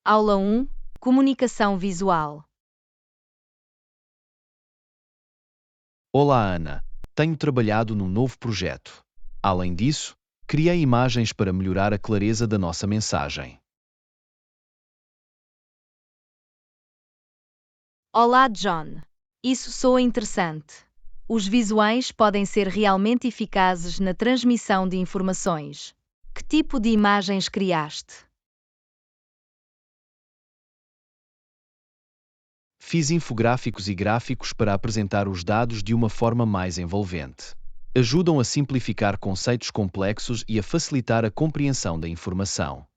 Aula 1: Comunicação visual. Olá, Ana. Tenho trabalhado num novo projeto. Além disso, criei imagens para melhorar a clareza da nossa mensagem. Olá, John. Isso soa interessante. Os visuais podem ser realmente eficazes na transmissão de informações. Que tipo de imagens criaste? Fiz infográficos e gráficos para apresentar os dados de uma forma mais envolvente. Ajudam a simplificar conceitos complexos e a facilitar a compreensão da informação.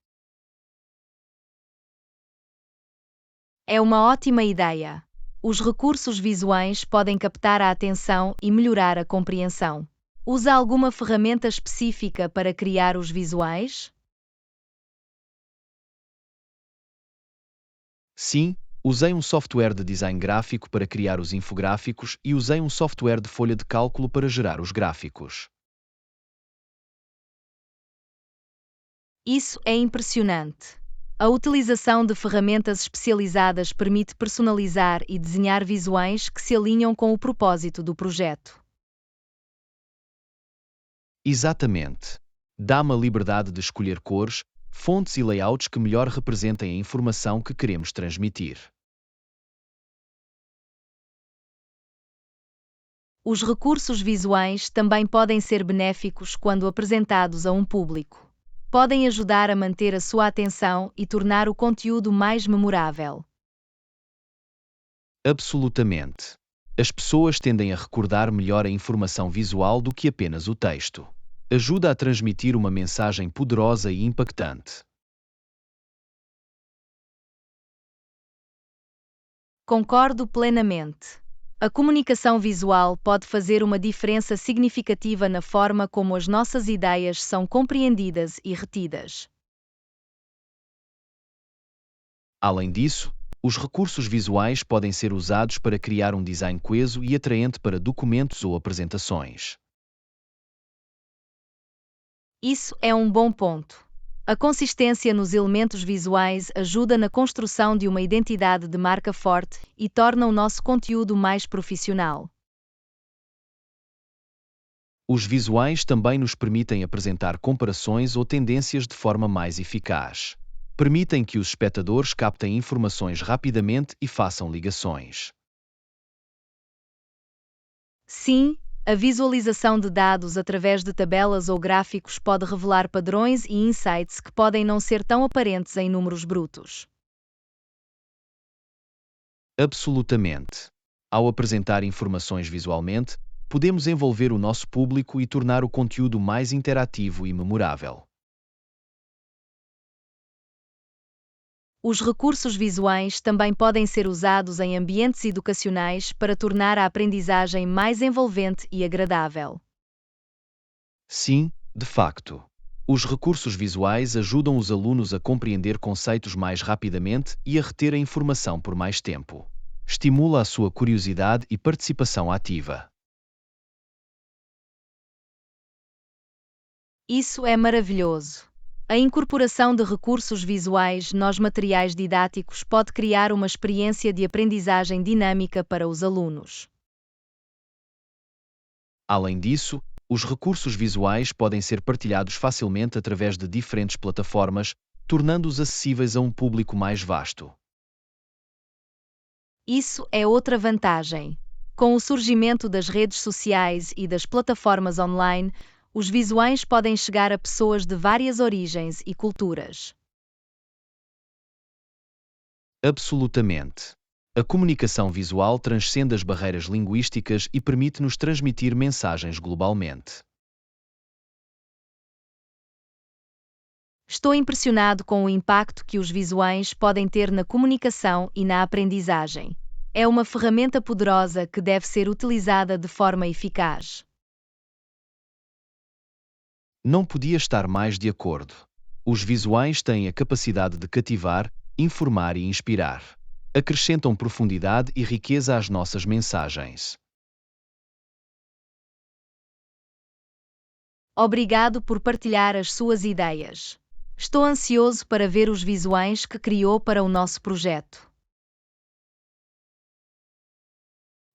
É uma ótima ideia. Os recursos visuais podem captar a atenção e melhorar a compreensão. Usa alguma ferramenta específica para criar os visuais? Sim, usei um software de design gráfico para criar os infográficos e usei um software de folha de cálculo para gerar os gráficos. Isso é impressionante. A utilização de ferramentas especializadas permite personalizar e desenhar visuais que se alinham com o propósito do projeto. Exatamente. Dá-me a liberdade de escolher cores, fontes e layouts que melhor representem a informação que queremos transmitir. Os recursos visuais também podem ser benéficos quando apresentados a um público. Podem ajudar a manter a sua atenção e tornar o conteúdo mais memorável. Absolutamente. As pessoas tendem a recordar melhor a informação visual do que apenas o texto. Ajuda a transmitir uma mensagem poderosa e impactante. Concordo plenamente. A comunicação visual pode fazer uma diferença significativa na forma como as nossas ideias são compreendidas e retidas. Além disso, os recursos visuais podem ser usados para criar um design coeso e atraente para documentos ou apresentações. Isso é um bom ponto. A consistência nos elementos visuais ajuda na construção de uma identidade de marca forte e torna o nosso conteúdo mais profissional. Os visuais também nos permitem apresentar comparações ou tendências de forma mais eficaz. Permitem que os espectadores captem informações rapidamente e façam ligações. Sim, a visualização de dados através de tabelas ou gráficos pode revelar padrões e insights que podem não ser tão aparentes em números brutos. Absolutamente. Ao apresentar informações visualmente, podemos envolver o nosso público e tornar o conteúdo mais interativo e memorável. Os recursos visuais também podem ser usados em ambientes educacionais para tornar a aprendizagem mais envolvente e agradável. Sim, de facto. Os recursos visuais ajudam os alunos a compreender conceitos mais rapidamente e a reter a informação por mais tempo. Estimula a sua curiosidade e participação ativa. Isso é maravilhoso. A incorporação de recursos visuais nos materiais didáticos pode criar uma experiência de aprendizagem dinâmica para os alunos. Além disso, os recursos visuais podem ser partilhados facilmente através de diferentes plataformas, tornando-os acessíveis a um público mais vasto. Isso é outra vantagem. Com o surgimento das redes sociais e das plataformas online, os visuais podem chegar a pessoas de várias origens e culturas. Absolutamente. A comunicação visual transcende as barreiras linguísticas e permite-nos transmitir mensagens globalmente. Estou impressionado com o impacto que os visuais podem ter na comunicação e na aprendizagem. É uma ferramenta poderosa que deve ser utilizada de forma eficaz. Não podia estar mais de acordo. Os visuais têm a capacidade de cativar, informar e inspirar. Acrescentam profundidade e riqueza às nossas mensagens. Obrigado por partilhar as suas ideias. Estou ansioso para ver os visuais que criou para o nosso projeto.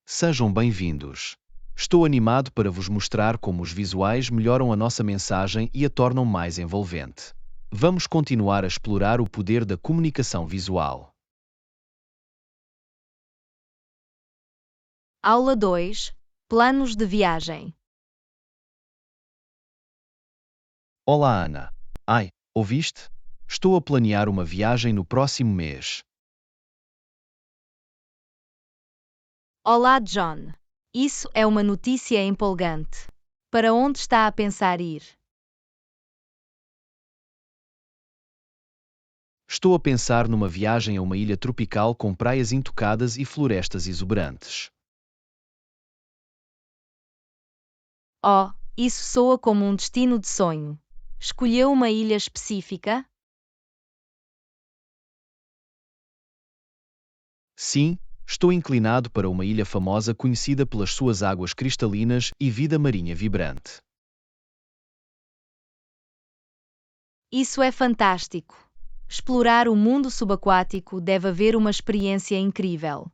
Sejam bem-vindos. Estou animado para vos mostrar como os visuais melhoram a nossa mensagem e a tornam mais envolvente. Vamos continuar a explorar o poder da comunicação visual. Aula 2. Planos de viagem. Olá, Ana. Ouviste? Estou a planear uma viagem no próximo mês. Olá, John. Isso é uma notícia empolgante. Para onde está a pensar ir? Estou a pensar numa viagem a uma ilha tropical com praias intocadas e florestas exuberantes. Oh, isso soa como um destino de sonho. Escolheu uma ilha específica? Sim, estou inclinado para uma ilha famosa conhecida pelas suas águas cristalinas e vida marinha vibrante. Isso é fantástico. Explorar o mundo subaquático deve haver uma experiência incrível.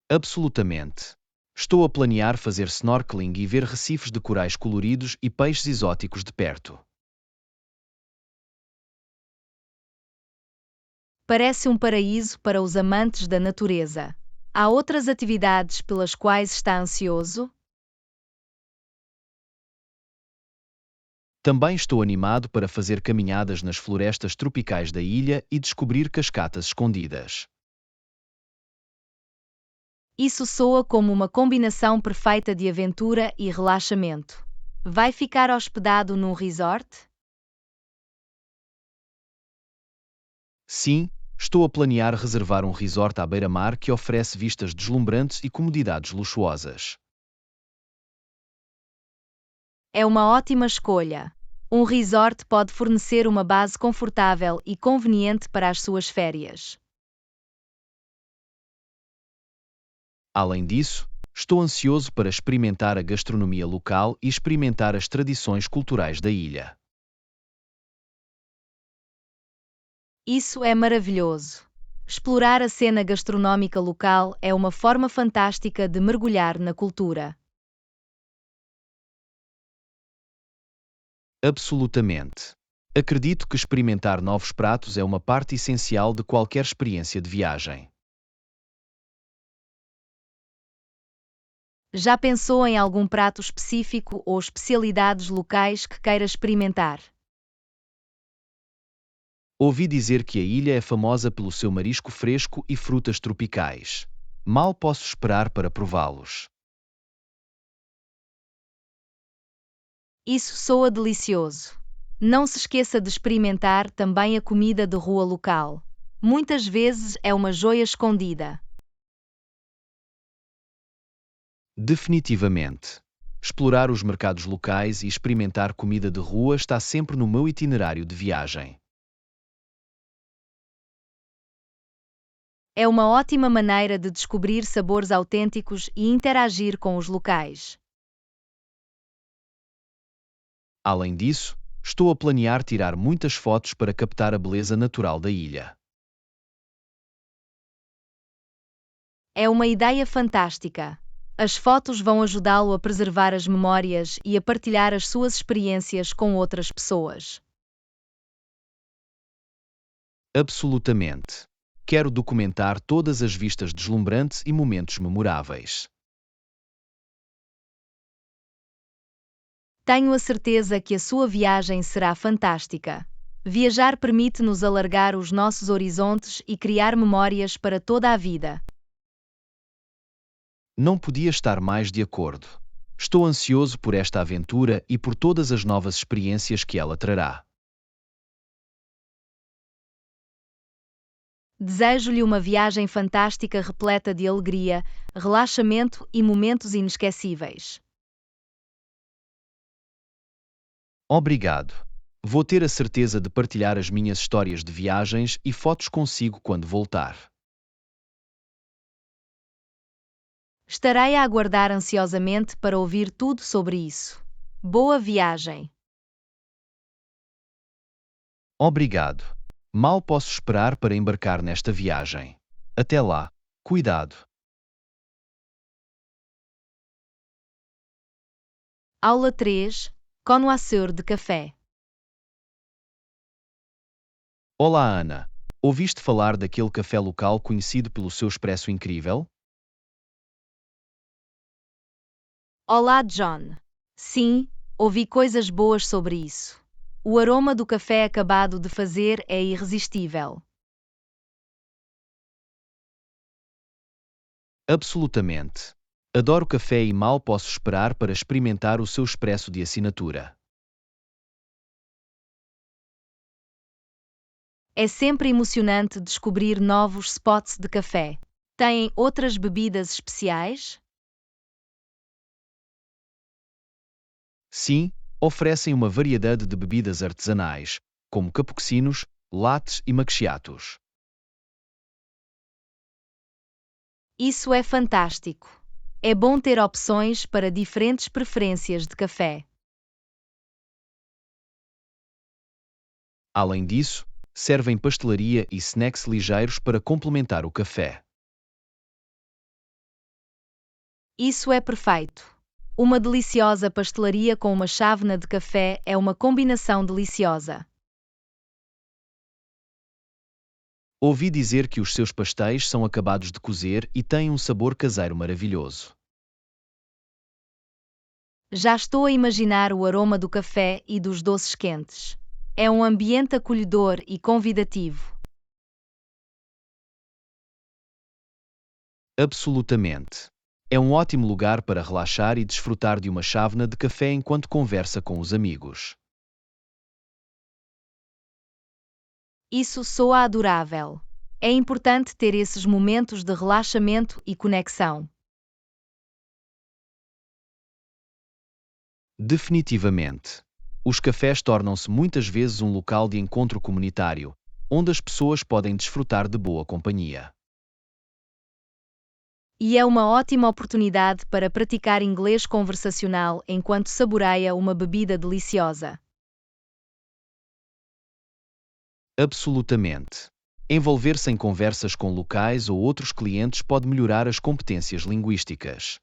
Absolutamente. Estou a planear fazer snorkeling e ver recifes de corais coloridos e peixes exóticos de perto. Parece um paraíso para os amantes da natureza. Há outras atividades pelas quais está ansioso? Também estou animado para fazer caminhadas nas florestas tropicais da ilha e descobrir cascatas escondidas. Isso soa como uma combinação perfeita de aventura e relaxamento. Vai ficar hospedado num resort? Sim, estou a planear reservar um resort à beira-mar que oferece vistas deslumbrantes e comodidades luxuosas. É uma ótima escolha. Um resort pode fornecer uma base confortável e conveniente para as suas férias. Além disso, estou ansioso para experimentar a gastronomia local e experimentar as tradições culturais da ilha. Isso é maravilhoso. Explorar a cena gastronómica local é uma forma fantástica de mergulhar na cultura. Absolutamente. Acredito que experimentar novos pratos é uma parte essencial de qualquer experiência de viagem. Já pensou em algum prato específico ou especialidades locais que queira experimentar? Ouvi dizer que a ilha é famosa pelo seu marisco fresco e frutas tropicais. Mal posso esperar para prová-los. Isso soa delicioso. Não se esqueça de experimentar também a comida de rua local. Muitas vezes é uma joia escondida. Definitivamente. Explorar os mercados locais e experimentar comida de rua está sempre no meu itinerário de viagem. É uma ótima maneira de descobrir sabores autênticos e interagir com os locais. Além disso, estou a planear tirar muitas fotos para captar a beleza natural da ilha. É uma ideia fantástica. As fotos vão ajudá-lo a preservar as memórias e a partilhar as suas experiências com outras pessoas. Absolutamente. Quero documentar todas as vistas deslumbrantes e momentos memoráveis. Tenho a certeza que a sua viagem será fantástica. Viajar permite-nos alargar os nossos horizontes e criar memórias para toda a vida. Não podia estar mais de acordo. Estou ansioso por esta aventura e por todas as novas experiências que ela trará. Desejo-lhe uma viagem fantástica repleta de alegria, relaxamento e momentos inesquecíveis. Obrigado. Vou ter a certeza de partilhar as minhas histórias de viagens e fotos consigo quando voltar. Estarei a aguardar ansiosamente para ouvir tudo sobre isso. Boa viagem! Obrigado. Mal posso esperar para embarcar nesta viagem. Até lá. Cuidado. Aula 3. Connoisseur de café. Olá, Ana. Ouviste falar daquele café local conhecido pelo seu expresso incrível? Olá, John. Sim, ouvi coisas boas sobre isso. O aroma do café acabado de fazer é irresistível. Absolutamente. Adoro café e mal posso esperar para experimentar o seu expresso de assinatura. É sempre emocionante descobrir novos spots de café. Têm outras bebidas especiais? Sim, oferecem uma variedade de bebidas artesanais, como cappuccinos, lattes e macchiatos. Isso é fantástico. É bom ter opções para diferentes preferências de café. Além disso, servem pastelaria e snacks ligeiros para complementar o café. Isso é perfeito. Uma deliciosa pastelaria com uma chávena de café é uma combinação deliciosa. Ouvi dizer que os seus pastéis são acabados de cozer e têm um sabor caseiro maravilhoso. Já estou a imaginar o aroma do café e dos doces quentes. É um ambiente acolhedor e convidativo. Absolutamente. É um ótimo lugar para relaxar e desfrutar de uma chávena de café enquanto conversa com os amigos. Isso soa adorável. É importante ter esses momentos de relaxamento e conexão. Definitivamente. Os cafés tornam-se muitas vezes um local de encontro comunitário, onde as pessoas podem desfrutar de boa companhia. E é uma ótima oportunidade para praticar inglês conversacional enquanto saboreia uma bebida deliciosa. Absolutamente. Envolver-se em conversas com locais ou outros clientes pode melhorar as competências linguísticas.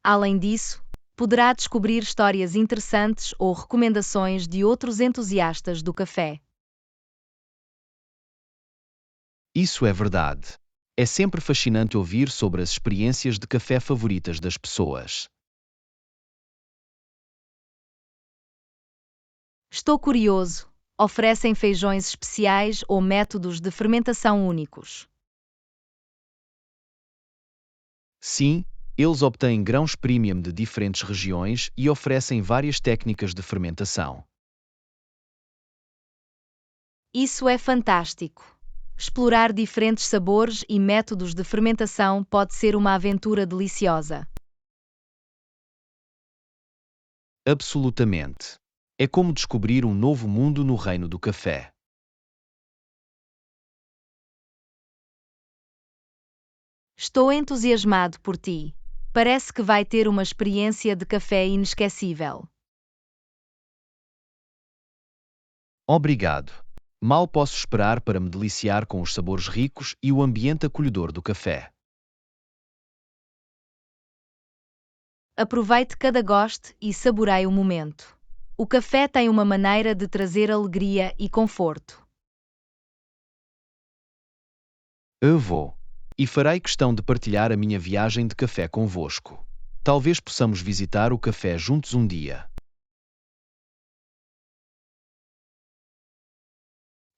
Além disso, poderá descobrir histórias interessantes ou recomendações de outros entusiastas do café. Isso é verdade. É sempre fascinante ouvir sobre as experiências de café favoritas das pessoas. Estou curioso. Oferecem feijões especiais ou métodos de fermentação únicos? Sim, eles obtêm grãos premium de diferentes regiões e oferecem várias técnicas de fermentação. Isso é fantástico. Explorar diferentes sabores e métodos de fermentação pode ser uma aventura deliciosa. Absolutamente. É como descobrir um novo mundo no reino do café. Estou entusiasmado por ti. Parece que vai ter uma experiência de café inesquecível. Obrigado. Mal posso esperar para me deliciar com os sabores ricos e o ambiente acolhedor do café. Aproveite cada goste e saboreie o momento. O café tem uma maneira de trazer alegria e conforto. Eu vou. E farei questão de partilhar a minha viagem de café convosco. Talvez possamos visitar o café juntos um dia.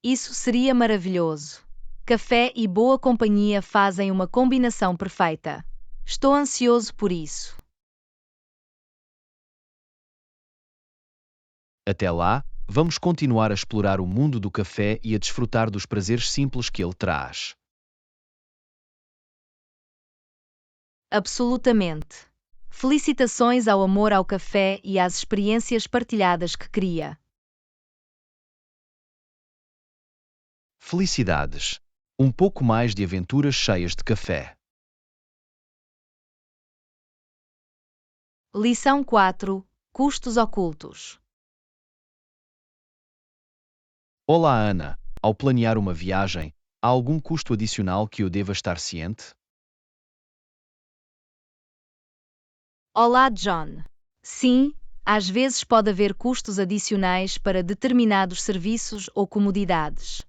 Isso seria maravilhoso. Café e boa companhia fazem uma combinação perfeita. Estou ansioso por isso. Até lá, vamos continuar a explorar o mundo do café e a desfrutar dos prazeres simples que ele traz. Absolutamente. Felicitações ao amor ao café e às experiências partilhadas que cria. Felicidades! Um pouco mais de aventuras cheias de café. Lição 4: Custos ocultos. Olá, Ana. Ao planear uma viagem, há algum custo adicional que eu deva estar ciente? Olá, John. Sim, às vezes pode haver custos adicionais para determinados serviços ou comodidades.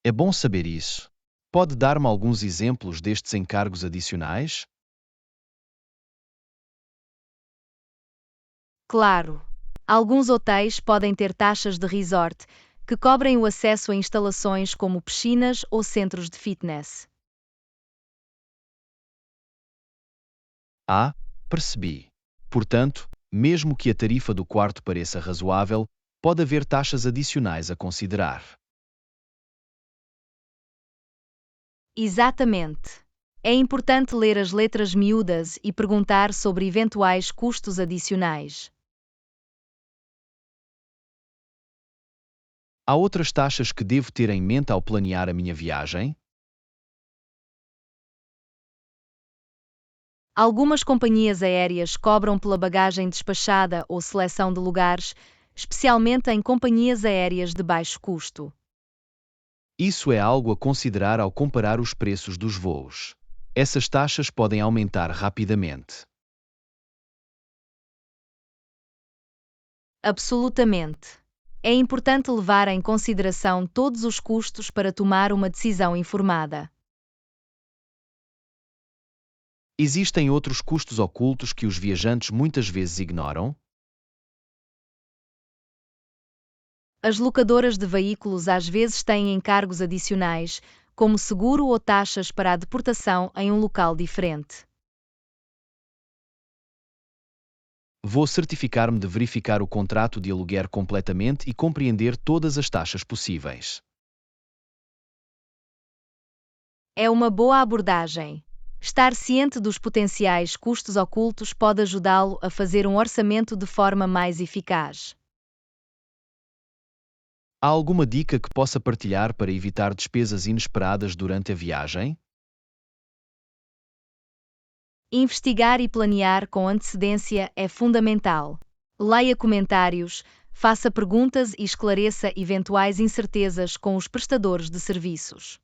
É bom saber isso. Pode dar-me alguns exemplos destes encargos adicionais? Claro, alguns hotéis podem ter taxas de resort que cobrem o acesso a instalações como piscinas ou centros de fitness. Ah, percebi. Portanto, mesmo que a tarifa do quarto pareça razoável, pode haver taxas adicionais a considerar. Exatamente. É importante ler as letras miúdas e perguntar sobre eventuais custos adicionais. Há outras taxas que devo ter em mente ao planear a minha viagem? Algumas companhias aéreas cobram pela bagagem despachada ou seleção de lugares, especialmente em companhias aéreas de baixo custo. Isso é algo a considerar ao comparar os preços dos voos. Essas taxas podem aumentar rapidamente. Absolutamente. É importante levar em consideração todos os custos para tomar uma decisão informada. Existem outros custos ocultos que os viajantes muitas vezes ignoram? As locadoras de veículos às vezes têm encargos adicionais, como seguro ou taxas para a deportação em um local diferente. Vou certificar-me de verificar o contrato de aluguer completamente e compreender todas as taxas possíveis. É uma boa abordagem. Estar ciente dos potenciais custos ocultos pode ajudá-lo a fazer um orçamento de forma mais eficaz. Há alguma dica que possa partilhar para evitar despesas inesperadas durante a viagem? Investigar e planear com antecedência é fundamental. Leia comentários, faça perguntas e esclareça eventuais incertezas com os prestadores de serviços.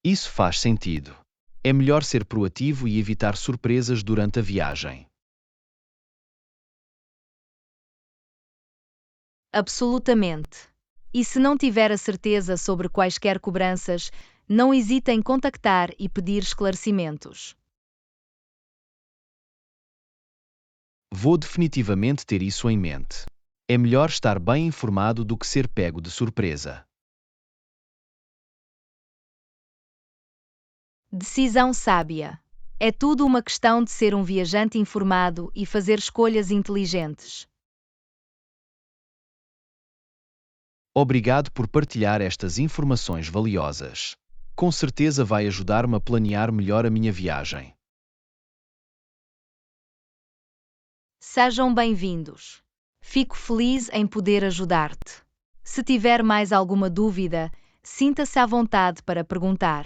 Isso faz sentido. É melhor ser proativo e evitar surpresas durante a viagem. Absolutamente. E se não tiver a certeza sobre quaisquer cobranças, não hesite em contactar e pedir esclarecimentos. Vou definitivamente ter isso em mente. É melhor estar bem informado do que ser pego de surpresa. Decisão sábia. É tudo uma questão de ser um viajante informado e fazer escolhas inteligentes. Obrigado por partilhar estas informações valiosas. Com certeza vai ajudar-me a planear melhor a minha viagem. Sejam bem-vindos. Fico feliz em poder ajudar-te. Se tiver mais alguma dúvida, sinta-se à vontade para perguntar.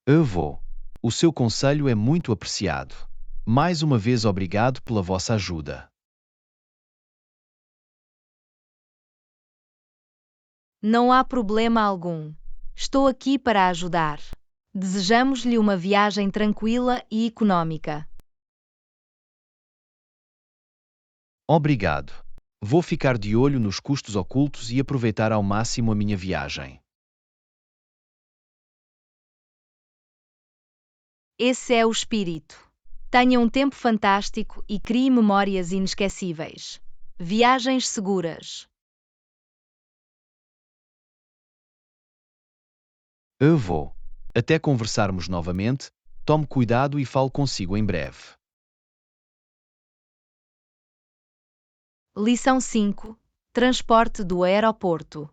Eu vou. O seu conselho é muito apreciado. Mais uma vez obrigado pela vossa ajuda. Não há problema algum. Estou aqui para ajudar. Desejamos-lhe uma viagem tranquila e econômica. Obrigado. Vou ficar de olho nos custos ocultos e aproveitar ao máximo a minha viagem. Esse é o espírito. Tenha um tempo fantástico e crie memórias inesquecíveis. Viagens seguras. Eu vou. Até conversarmos novamente, tome cuidado e falo consigo em breve. Lição 5: Transporte do aeroporto.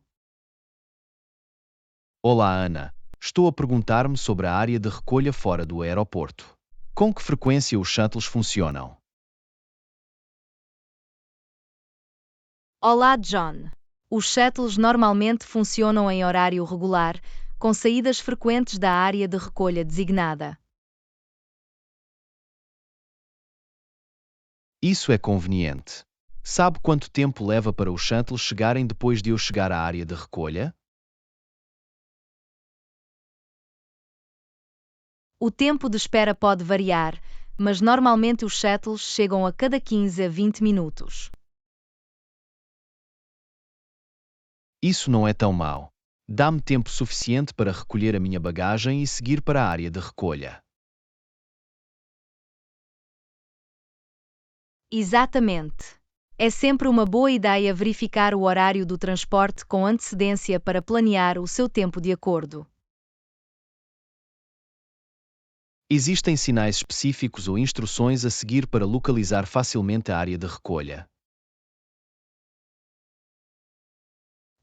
Olá, Ana. Estou a perguntar-me sobre a área de recolha fora do aeroporto. Com que frequência os shuttles funcionam? Olá, John. Os shuttles normalmente funcionam em horário regular, com saídas frequentes da área de recolha designada. Isso é conveniente. Sabe quanto tempo leva para os shuttles chegarem depois de eu chegar à área de recolha? O tempo de espera pode variar, mas normalmente os shuttles chegam a cada 15 a 20 minutos. Isso não é tão mau. Dá-me tempo suficiente para recolher a minha bagagem e seguir para a área de recolha. Exatamente. É sempre uma boa ideia verificar o horário do transporte com antecedência para planear o seu tempo de acordo. Existem sinais específicos ou instruções a seguir para localizar facilmente a área de recolha.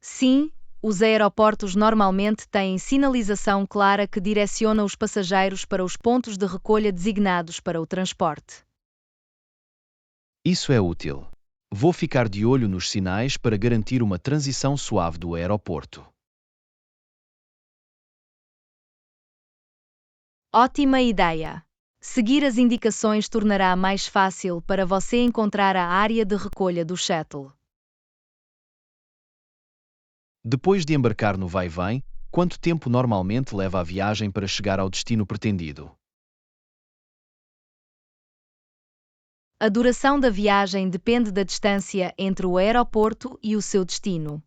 Sim, os aeroportos normalmente têm sinalização clara que direciona os passageiros para os pontos de recolha designados para o transporte. Isso é útil. Vou ficar de olho nos sinais para garantir uma transição suave do aeroporto. Ótima ideia! Seguir as indicações tornará mais fácil para você encontrar a área de recolha do shuttle. Depois de embarcar no vai-vem, quanto tempo normalmente leva a viagem para chegar ao destino pretendido? A duração da viagem depende da distância entre o aeroporto e o seu destino.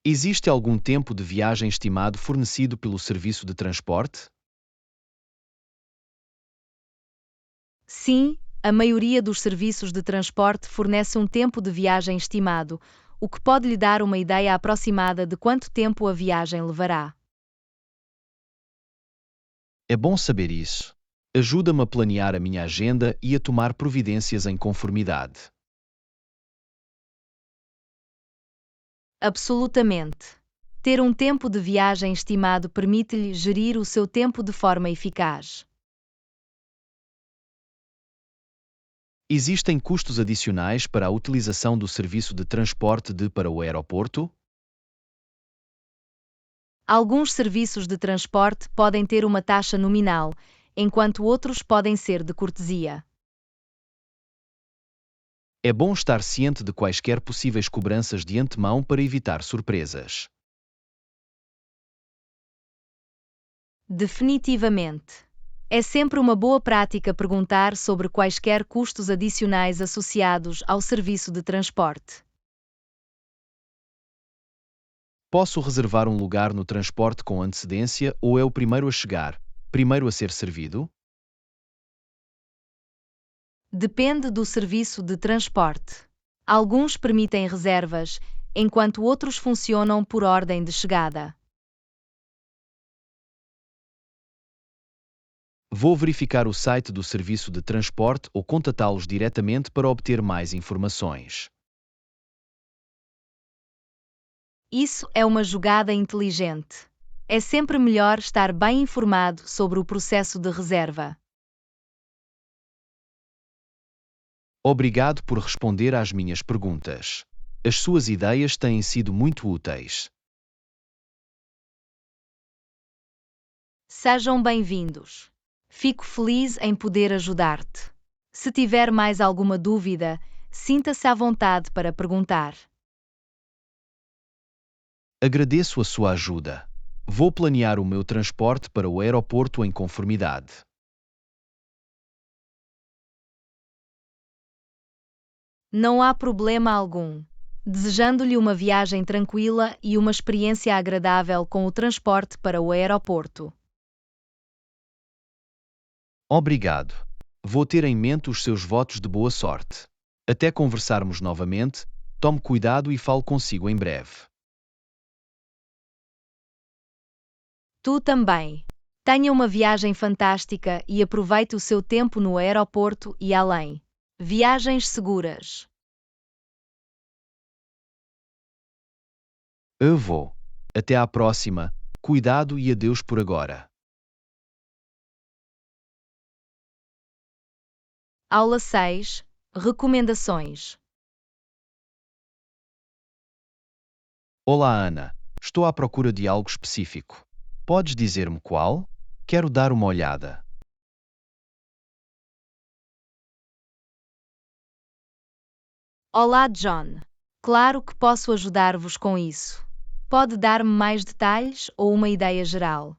Existe algum tempo de viagem estimado fornecido pelo serviço de transporte? Sim, a maioria dos serviços de transporte fornece um tempo de viagem estimado, o que pode lhe dar uma ideia aproximada de quanto tempo a viagem levará. É bom saber isso. Ajuda-me a planear a minha agenda e a tomar providências em conformidade. Absolutamente. Ter um tempo de viagem estimado permite-lhe gerir o seu tempo de forma eficaz. Existem custos adicionais para a utilização do serviço de transporte para o aeroporto? Alguns serviços de transporte podem ter uma taxa nominal, enquanto outros podem ser de cortesia. É bom estar ciente de quaisquer possíveis cobranças de antemão para evitar surpresas. Definitivamente. É sempre uma boa prática perguntar sobre quaisquer custos adicionais associados ao serviço de transporte. Posso reservar um lugar no transporte com antecedência ou é o primeiro a chegar, primeiro a ser servido? Depende do serviço de transporte. Alguns permitem reservas, enquanto outros funcionam por ordem de chegada. Vou verificar o site do serviço de transporte ou contatá-los diretamente para obter mais informações. Isso é uma jogada inteligente. É sempre melhor estar bem informado sobre o processo de reserva. Obrigado por responder às minhas perguntas. As suas ideias têm sido muito úteis. Sejam bem-vindos. Fico feliz em poder ajudar-te. Se tiver mais alguma dúvida, sinta-se à vontade para perguntar. Agradeço a sua ajuda. Vou planear o meu transporte para o aeroporto em conformidade. Não há problema algum. Desejando-lhe uma viagem tranquila e uma experiência agradável com o transporte para o aeroporto. Obrigado. Vou ter em mente os seus votos de boa sorte. Até conversarmos novamente, tome cuidado e falo consigo em breve. Tu também. Tenha uma viagem fantástica e aproveite o seu tempo no aeroporto e além. Viagens seguras. Eu vou. Até à próxima. Cuidado e adeus por agora. Aula 6. Recomendações. Olá, Ana. Estou à procura de algo específico. Podes dizer-me qual? Quero dar uma olhada. Olá, John. Claro que posso ajudar-vos com isso. Pode dar-me mais detalhes ou uma ideia geral?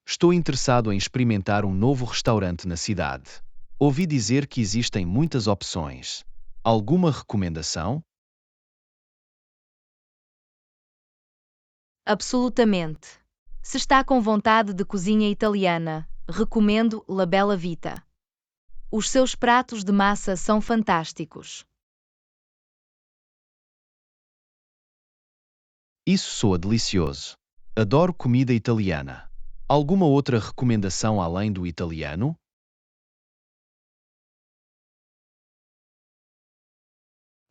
Estou interessado em experimentar um novo restaurante na cidade. Ouvi dizer que existem muitas opções. Alguma recomendação? Absolutamente. Se está com vontade de cozinha italiana, recomendo La Bella Vita. Os seus pratos de massa são fantásticos. Isso soa delicioso. Adoro comida italiana. Alguma outra recomendação além do italiano?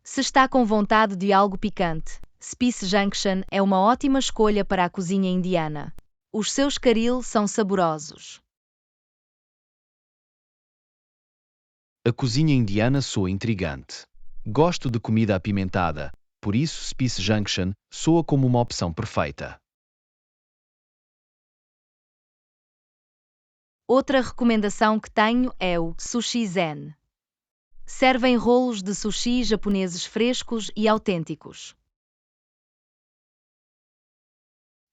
Se está com vontade de algo picante, Spice Junction é uma ótima escolha para a cozinha indiana. Os seus caril são saborosos. A cozinha indiana soa intrigante. Gosto de comida apimentada, por isso Spice Junction soa como uma opção perfeita. Outra recomendação que tenho é o Sushi Zen. Servem rolos de sushi japoneses frescos e autênticos.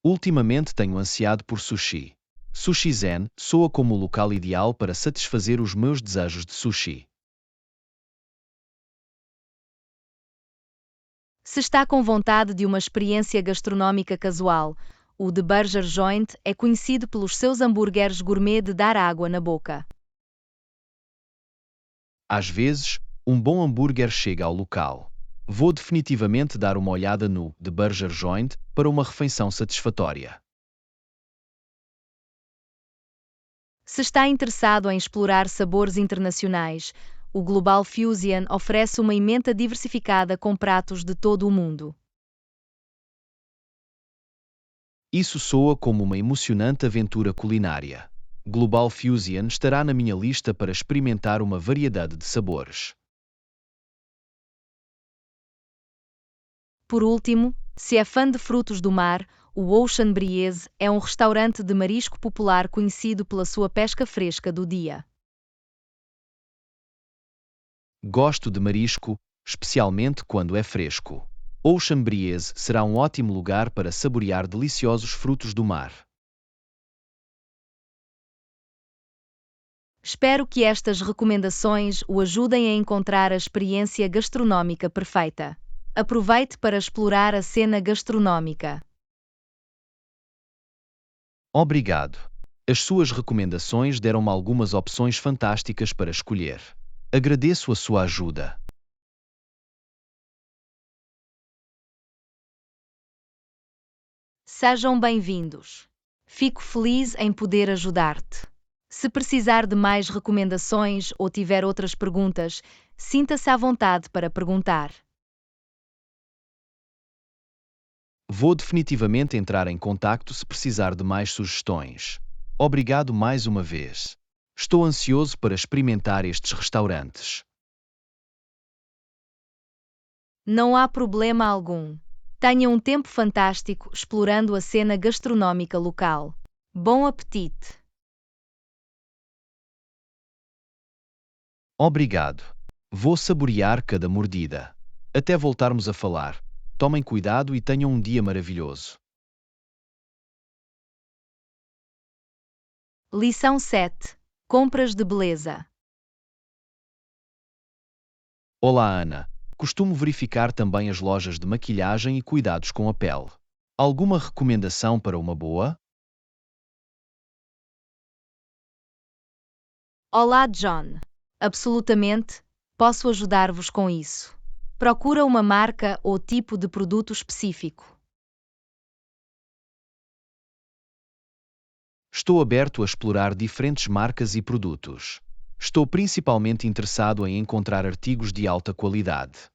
Ultimamente tenho ansiado por sushi. Sushi Zen soa como o local ideal para satisfazer os meus desejos de sushi. Se está com vontade de uma experiência gastronómica casual, o The Burger Joint é conhecido pelos seus hambúrgueres gourmet de dar água na boca. Às vezes, um bom hambúrguer chega ao local. Vou definitivamente dar uma olhada no The Burger Joint para uma refeição satisfatória. Se está interessado em explorar sabores internacionais, o Global Fusion oferece uma emenda diversificada com pratos de todo o mundo. Isso soa como uma emocionante aventura culinária. Global Fusion estará na minha lista para experimentar uma variedade de sabores. Por último, se é fã de frutos do mar, o Ocean Breeze é um restaurante de marisco popular conhecido pela sua pesca fresca do dia. Gosto de marisco, especialmente quando é fresco. Ocean Breeze será um ótimo lugar para saborear deliciosos frutos do mar. Espero que estas recomendações o ajudem a encontrar a experiência gastronómica perfeita. Aproveite para explorar a cena gastronómica. Obrigado. As suas recomendações deram-me algumas opções fantásticas para escolher. Agradeço a sua ajuda. Sejam bem-vindos. Fico feliz em poder ajudar-te. Se precisar de mais recomendações ou tiver outras perguntas, sinta-se à vontade para perguntar. Vou definitivamente entrar em contacto se precisar de mais sugestões. Obrigado mais uma vez. Estou ansioso para experimentar estes restaurantes. Não há problema algum. Tenha um tempo fantástico explorando a cena gastronómica local. Bom apetite! Obrigado. Vou saborear cada mordida. Até voltarmos a falar. Tomem cuidado e tenham um dia maravilhoso. Lição 7. Compras de beleza. Olá, Ana. Costumo verificar também as lojas de maquilhagem e cuidados com a pele. Alguma recomendação para uma boa? Olá, John. Absolutamente, posso ajudar-vos com isso. Procura uma marca ou tipo de produto específico. Estou aberto a explorar diferentes marcas e produtos. Estou principalmente interessado em encontrar artigos de alta qualidade.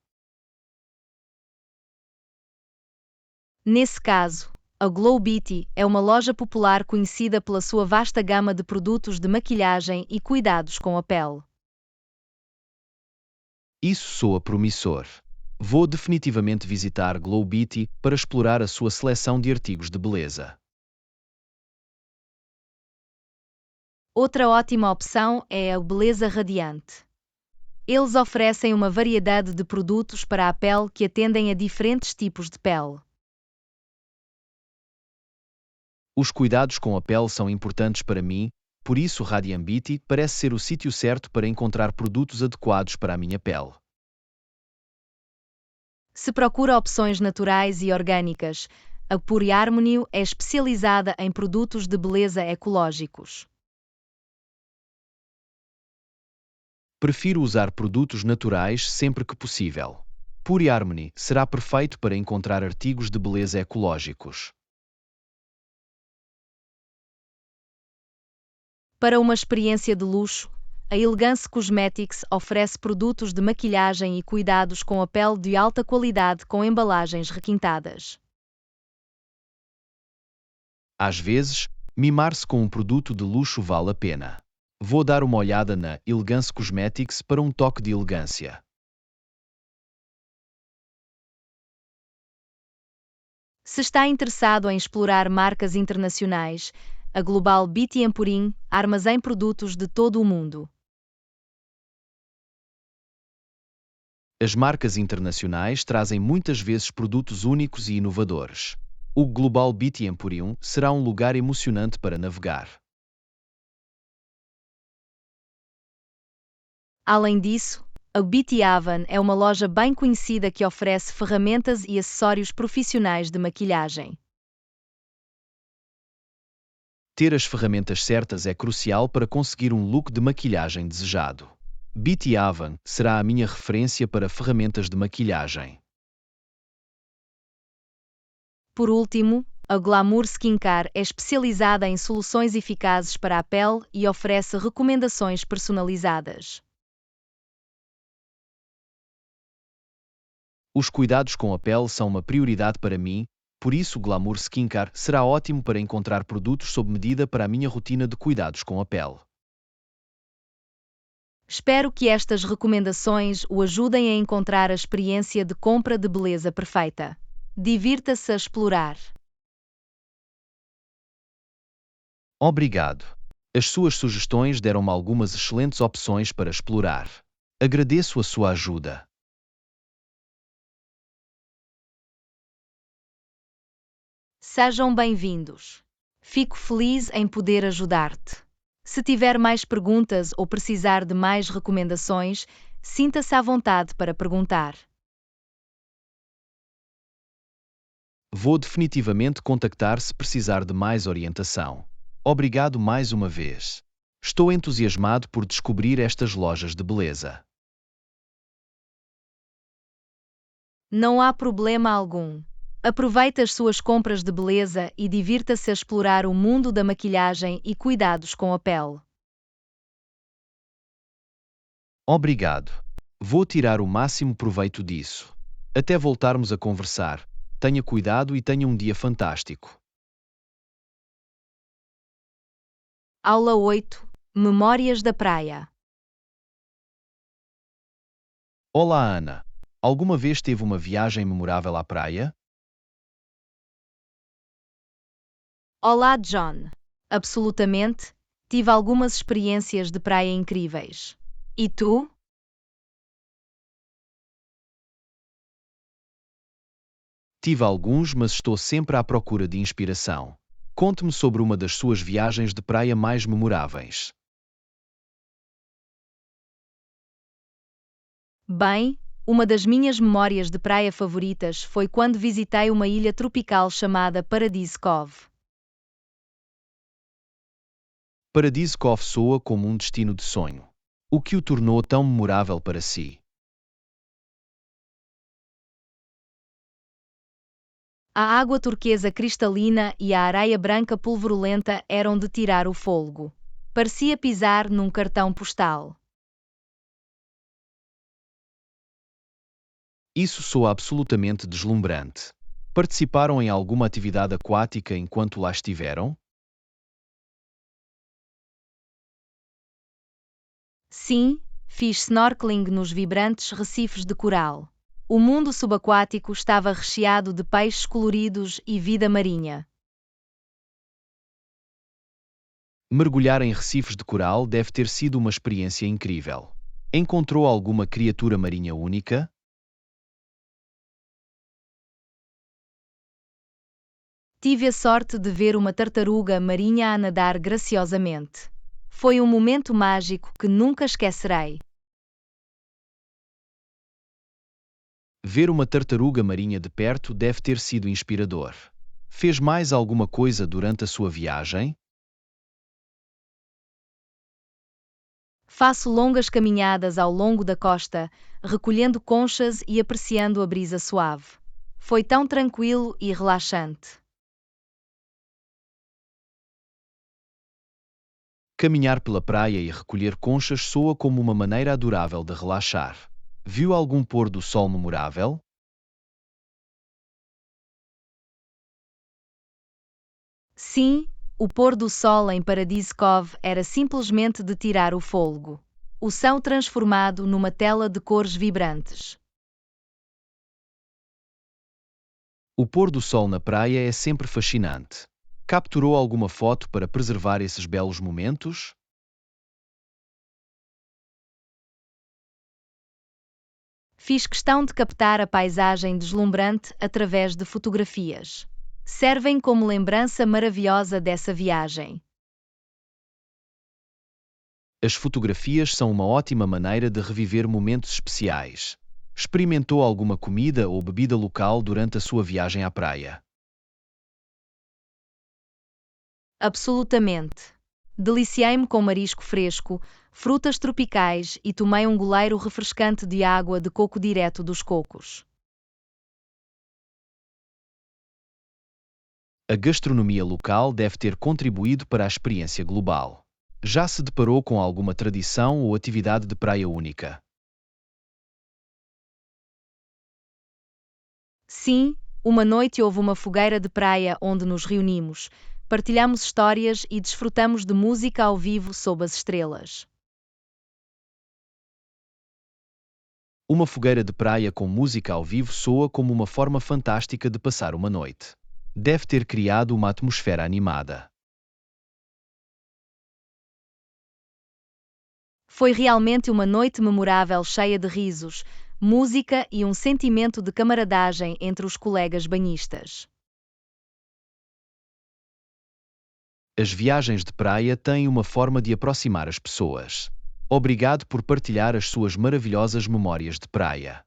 Nesse caso, a Glow Beauty é uma loja popular conhecida pela sua vasta gama de produtos de maquilhagem e cuidados com a pele. Isso soa promissor. Vou definitivamente visitar Glow Beauty para explorar a sua seleção de artigos de beleza. Outra ótima opção é a Beleza Radiante. Eles oferecem uma variedade de produtos para a pele que atendem a diferentes tipos de pele. Os cuidados com a pele são importantes para mim, por isso Radiant Beauty parece ser o sítio certo para encontrar produtos adequados para a minha pele. Se procura opções naturais e orgânicas, a Pure Harmony é especializada em produtos de beleza ecológicos. Prefiro usar produtos naturais sempre que possível. Pure Harmony será perfeito para encontrar artigos de beleza ecológicos. Para uma experiência de luxo, a Elegance Cosmetics oferece produtos de maquilhagem e cuidados com a pele de alta qualidade com embalagens requintadas. Às vezes, mimar-se com um produto de luxo vale a pena. Vou dar uma olhada na Elegance Cosmetics para um toque de elegância. Se está interessado em explorar marcas internacionais, a Global Beauty Emporium armazém produtos de todo o mundo. As marcas internacionais trazem muitas vezes produtos únicos e inovadores. O Global Beauty Emporium será um lugar emocionante para navegar. Além disso, a Beauty Haven é uma loja bem conhecida que oferece ferramentas e acessórios profissionais de maquilhagem. Ter as ferramentas certas é crucial para conseguir um look de maquilhagem desejado. Beauty Haven será a minha referência para ferramentas de maquilhagem. Por último, a Glamour Skincare é especializada em soluções eficazes para a pele e oferece recomendações personalizadas. Os cuidados com a pele são uma prioridade para mim, por isso Glamour Skincare será ótimo para encontrar produtos sob medida para a minha rotina de cuidados com a pele. Espero que estas recomendações o ajudem a encontrar a experiência de compra de beleza perfeita. Divirta-se a explorar. Obrigado. As suas sugestões deram-me algumas excelentes opções para explorar. Agradeço a sua ajuda. Sejam bem-vindos. Fico feliz em poder ajudar-te. Se tiver mais perguntas ou precisar de mais recomendações, sinta-se à vontade para perguntar. Vou definitivamente contactar se precisar de mais orientação. Obrigado mais uma vez. Estou entusiasmado por descobrir estas lojas de beleza. Não há problema algum. Aproveite as suas compras de beleza e divirta-se a explorar o mundo da maquilhagem e cuidados com a pele. Obrigado. Vou tirar o máximo proveito disso. Até voltarmos a conversar. Tenha cuidado e tenha um dia fantástico. Aula 8. Memórias da praia. Olá, Ana. Alguma vez teve uma viagem memorável à praia? Olá, John. Absolutamente. Tive algumas experiências de praia incríveis. E tu? Tive alguns, mas estou sempre à procura de inspiração. Conte-me sobre uma das suas viagens de praia mais memoráveis. Bem, uma das minhas memórias de praia favoritas foi quando visitei uma ilha tropical chamada Paradise Cove. Paradise Cove soa como um destino de sonho. O que o tornou tão memorável para si? A água turquesa cristalina e a areia branca pulverulenta eram de tirar o fôlego. Parecia pisar num cartão postal. Isso soa absolutamente deslumbrante. Participaram em alguma atividade aquática enquanto lá estiveram? Sim, Fiz snorkeling nos vibrantes recifes de coral. O mundo subaquático estava recheado de peixes coloridos e vida marinha. Mergulhar em recifes de coral deve ter sido uma experiência incrível. Encontrou alguma criatura marinha única? Tive a sorte de ver uma tartaruga marinha a nadar graciosamente. Foi um momento mágico que nunca esquecerei. Ver uma tartaruga marinha de perto deve ter sido inspirador. Fez mais alguma coisa durante a sua viagem? Faço longas caminhadas ao longo da costa, recolhendo conchas e apreciando a brisa suave. Foi tão tranquilo e relaxante. Caminhar pela praia e recolher conchas soa como uma maneira adorável de relaxar. Viu algum pôr do sol memorável? Sim, o pôr do sol em Paradise Cove era simplesmente de tirar o fôlego. O céu transformado numa tela de cores vibrantes. O pôr do sol na praia é sempre fascinante. Capturou alguma foto para preservar esses belos momentos? Fiz questão de captar a paisagem deslumbrante através de fotografias. Servem como lembrança maravilhosa dessa viagem. As fotografias são uma ótima maneira de reviver momentos especiais. Experimentou alguma comida ou bebida local durante a sua viagem à praia? Absolutamente. Deliciei-me com marisco fresco, frutas tropicais e tomei um goleiro refrescante de água de coco direto dos cocos. A gastronomia local deve ter contribuído para a experiência global. Já se deparou com alguma tradição ou atividade de praia única? Sim, uma noite houve uma fogueira de praia onde nos reunimos, partilhamos histórias e desfrutamos de música ao vivo sob as estrelas. Uma fogueira de praia com música ao vivo soa como uma forma fantástica de passar uma noite. Deve ter criado uma atmosfera animada. Foi realmente uma noite memorável cheia de risos, música e um sentimento de camaradagem entre os colegas banhistas. As viagens de praia têm uma forma de aproximar as pessoas. Obrigado por partilhar as suas maravilhosas memórias de praia.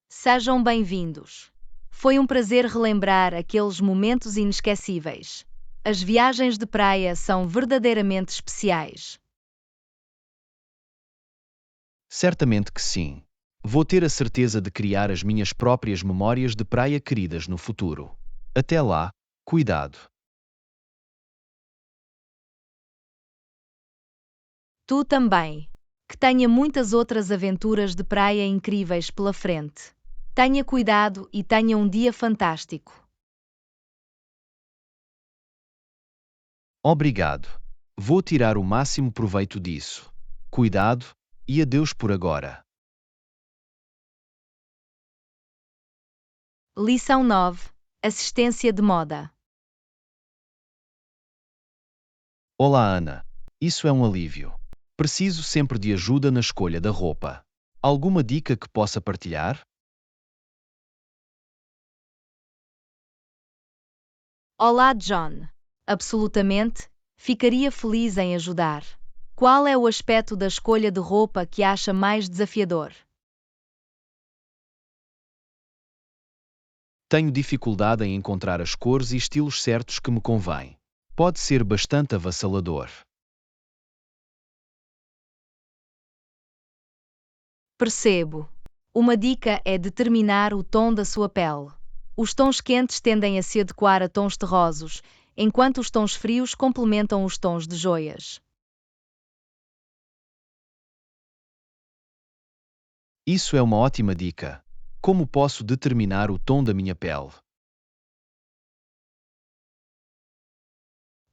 Sejam bem-vindos. Foi um prazer relembrar aqueles momentos inesquecíveis. As viagens de praia são verdadeiramente especiais. Certamente que sim. Vou ter a certeza de criar as minhas próprias memórias de praia queridas no futuro. Até lá, cuidado. Tu também. Que tenha muitas outras aventuras de praia incríveis pela frente. Tenha cuidado e tenha um dia fantástico. Obrigado. Vou tirar o máximo proveito disso. Cuidado e adeus por agora. Lição 9. Assistência de moda. Olá, Ana. Isso é um alívio. Preciso sempre de ajuda na escolha da roupa. Alguma dica que possa partilhar? Olá, John. Absolutamente. Ficaria feliz em ajudar. Qual é o aspecto da escolha de roupa que acha mais desafiador? Tenho dificuldade em encontrar as cores e estilos certos que me convêm. Pode ser bastante avassalador. Percebo. Uma dica é determinar o tom da sua pele. Os tons quentes tendem a se adequar a tons terrosos, enquanto os tons frios complementam os tons de joias. Isso é uma ótima dica. Como posso determinar o tom da minha pele?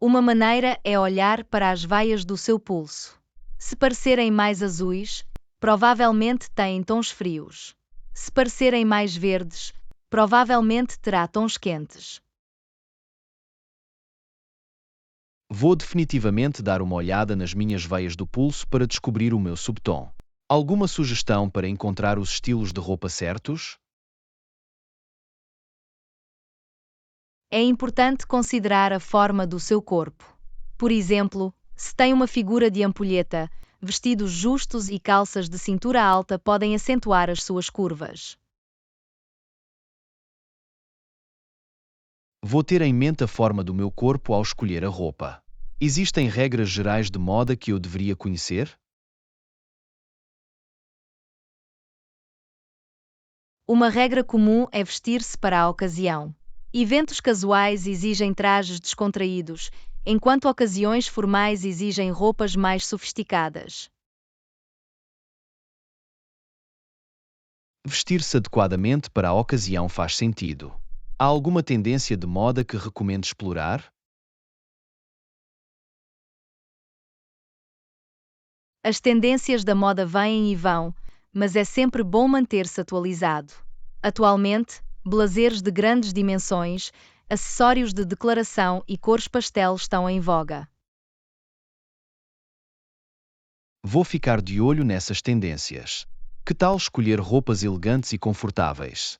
Uma maneira é olhar para as veias do seu pulso. Se parecerem mais azuis, provavelmente têm tons frios. Se parecerem mais verdes, provavelmente terá tons quentes. Vou definitivamente dar uma olhada nas minhas veias do pulso para descobrir o meu subtom. Alguma sugestão para encontrar os estilos de roupa certos? É importante considerar a forma do seu corpo. Por exemplo, se tem uma figura de ampulheta, vestidos justos e calças de cintura alta podem acentuar as suas curvas. Vou ter em mente a forma do meu corpo ao escolher a roupa. Existem regras gerais de moda que eu deveria conhecer? Uma regra comum é vestir-se para a ocasião. Eventos casuais exigem trajes descontraídos, enquanto ocasiões formais exigem roupas mais sofisticadas. Vestir-se adequadamente para a ocasião faz sentido. Há alguma tendência de moda que recomendo explorar? As tendências da moda vêm e vão, mas é sempre bom manter-se atualizado. Atualmente, blazers de grandes dimensões, acessórios de declaração e cores pastel estão em voga. Vou ficar de olho nessas tendências. Que tal escolher roupas elegantes e confortáveis?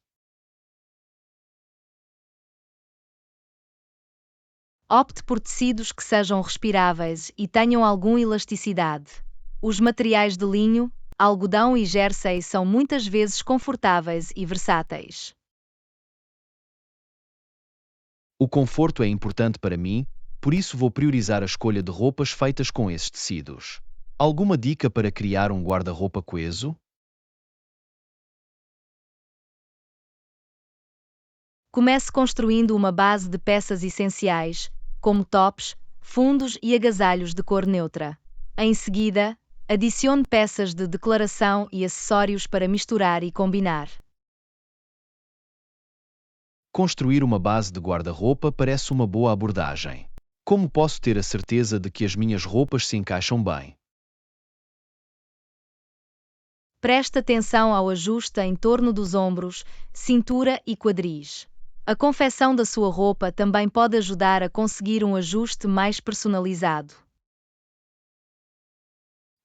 Opte por tecidos que sejam respiráveis e tenham alguma elasticidade. Os materiais de linho, algodão e jersey são muitas vezes confortáveis e versáteis. O conforto é importante para mim, por isso vou priorizar a escolha de roupas feitas com esses tecidos. Alguma dica para criar um guarda-roupa coeso? Comece construindo uma base de peças essenciais, como tops, fundos e agasalhos de cor neutra. Em seguida, adicione peças de declaração e acessórios para misturar e combinar. Construir uma base de guarda-roupa parece uma boa abordagem. Como posso ter a certeza de que as minhas roupas se encaixam bem? Preste atenção ao ajuste em torno dos ombros, cintura e quadris. A confecção da sua roupa também pode ajudar a conseguir um ajuste mais personalizado.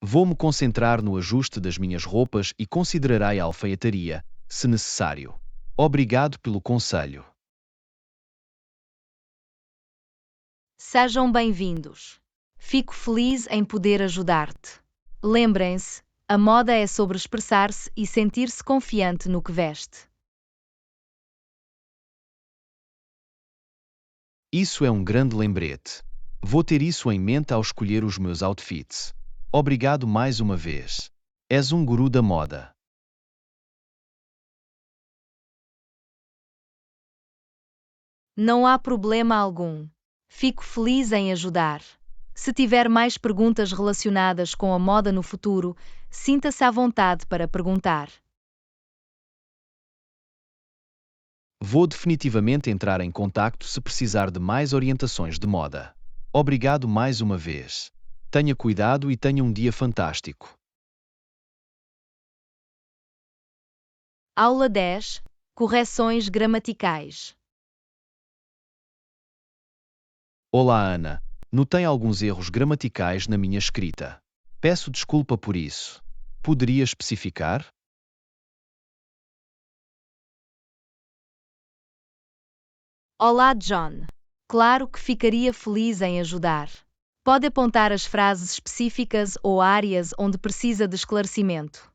Vou-me concentrar no ajuste das minhas roupas e considerarei a alfaiataria, se necessário. Obrigado pelo conselho. Sejam bem-vindos. Fico feliz em poder ajudar-te. Lembrem-se, a moda é sobre expressar-se e sentir-se confiante no que veste. Isso é um grande lembrete. Vou ter isso em mente ao escolher os meus outfits. Obrigado mais uma vez. És um guru da moda. Não há problema algum. Fico feliz em ajudar. Se tiver mais perguntas relacionadas com a moda no futuro, sinta-se à vontade para perguntar. Vou definitivamente entrar em contacto se precisar de mais orientações de moda. Obrigado mais uma vez. Tenha cuidado e tenha um dia fantástico. Aula 10. Correções gramaticais. Olá, Ana. Notei alguns erros gramaticais na minha escrita. Peço desculpa por isso. Poderia especificar? Olá, John. Claro que ficaria feliz em ajudar. Pode apontar as frases específicas ou áreas onde precisa de esclarecimento.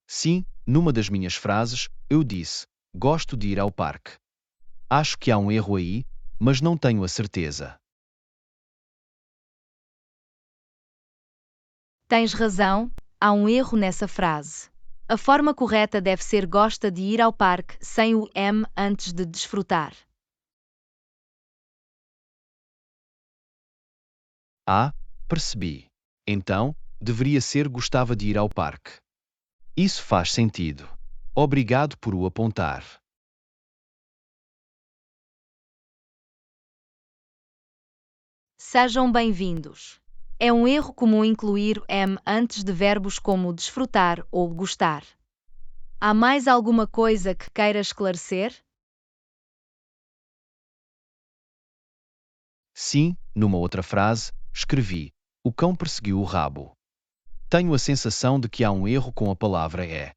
Sim, numa das minhas frases, eu disse: gosto de ir ao parque. Acho que há um erro aí, mas não tenho a certeza. Tens razão, há um erro nessa frase. A forma correta deve ser gosta de ir ao parque sem o M antes de desfrutar. Ah, percebi. Então, deveria ser gostava de ir ao parque. Isso faz sentido. Obrigado por o apontar. Sejam bem-vindos. É um erro comum incluir "am" antes de verbos como desfrutar ou gostar. Há mais alguma coisa que queira esclarecer? Sim, numa outra frase, escrevi: o cão perseguiu o rabo. Tenho a sensação de que há um erro com a palavra é.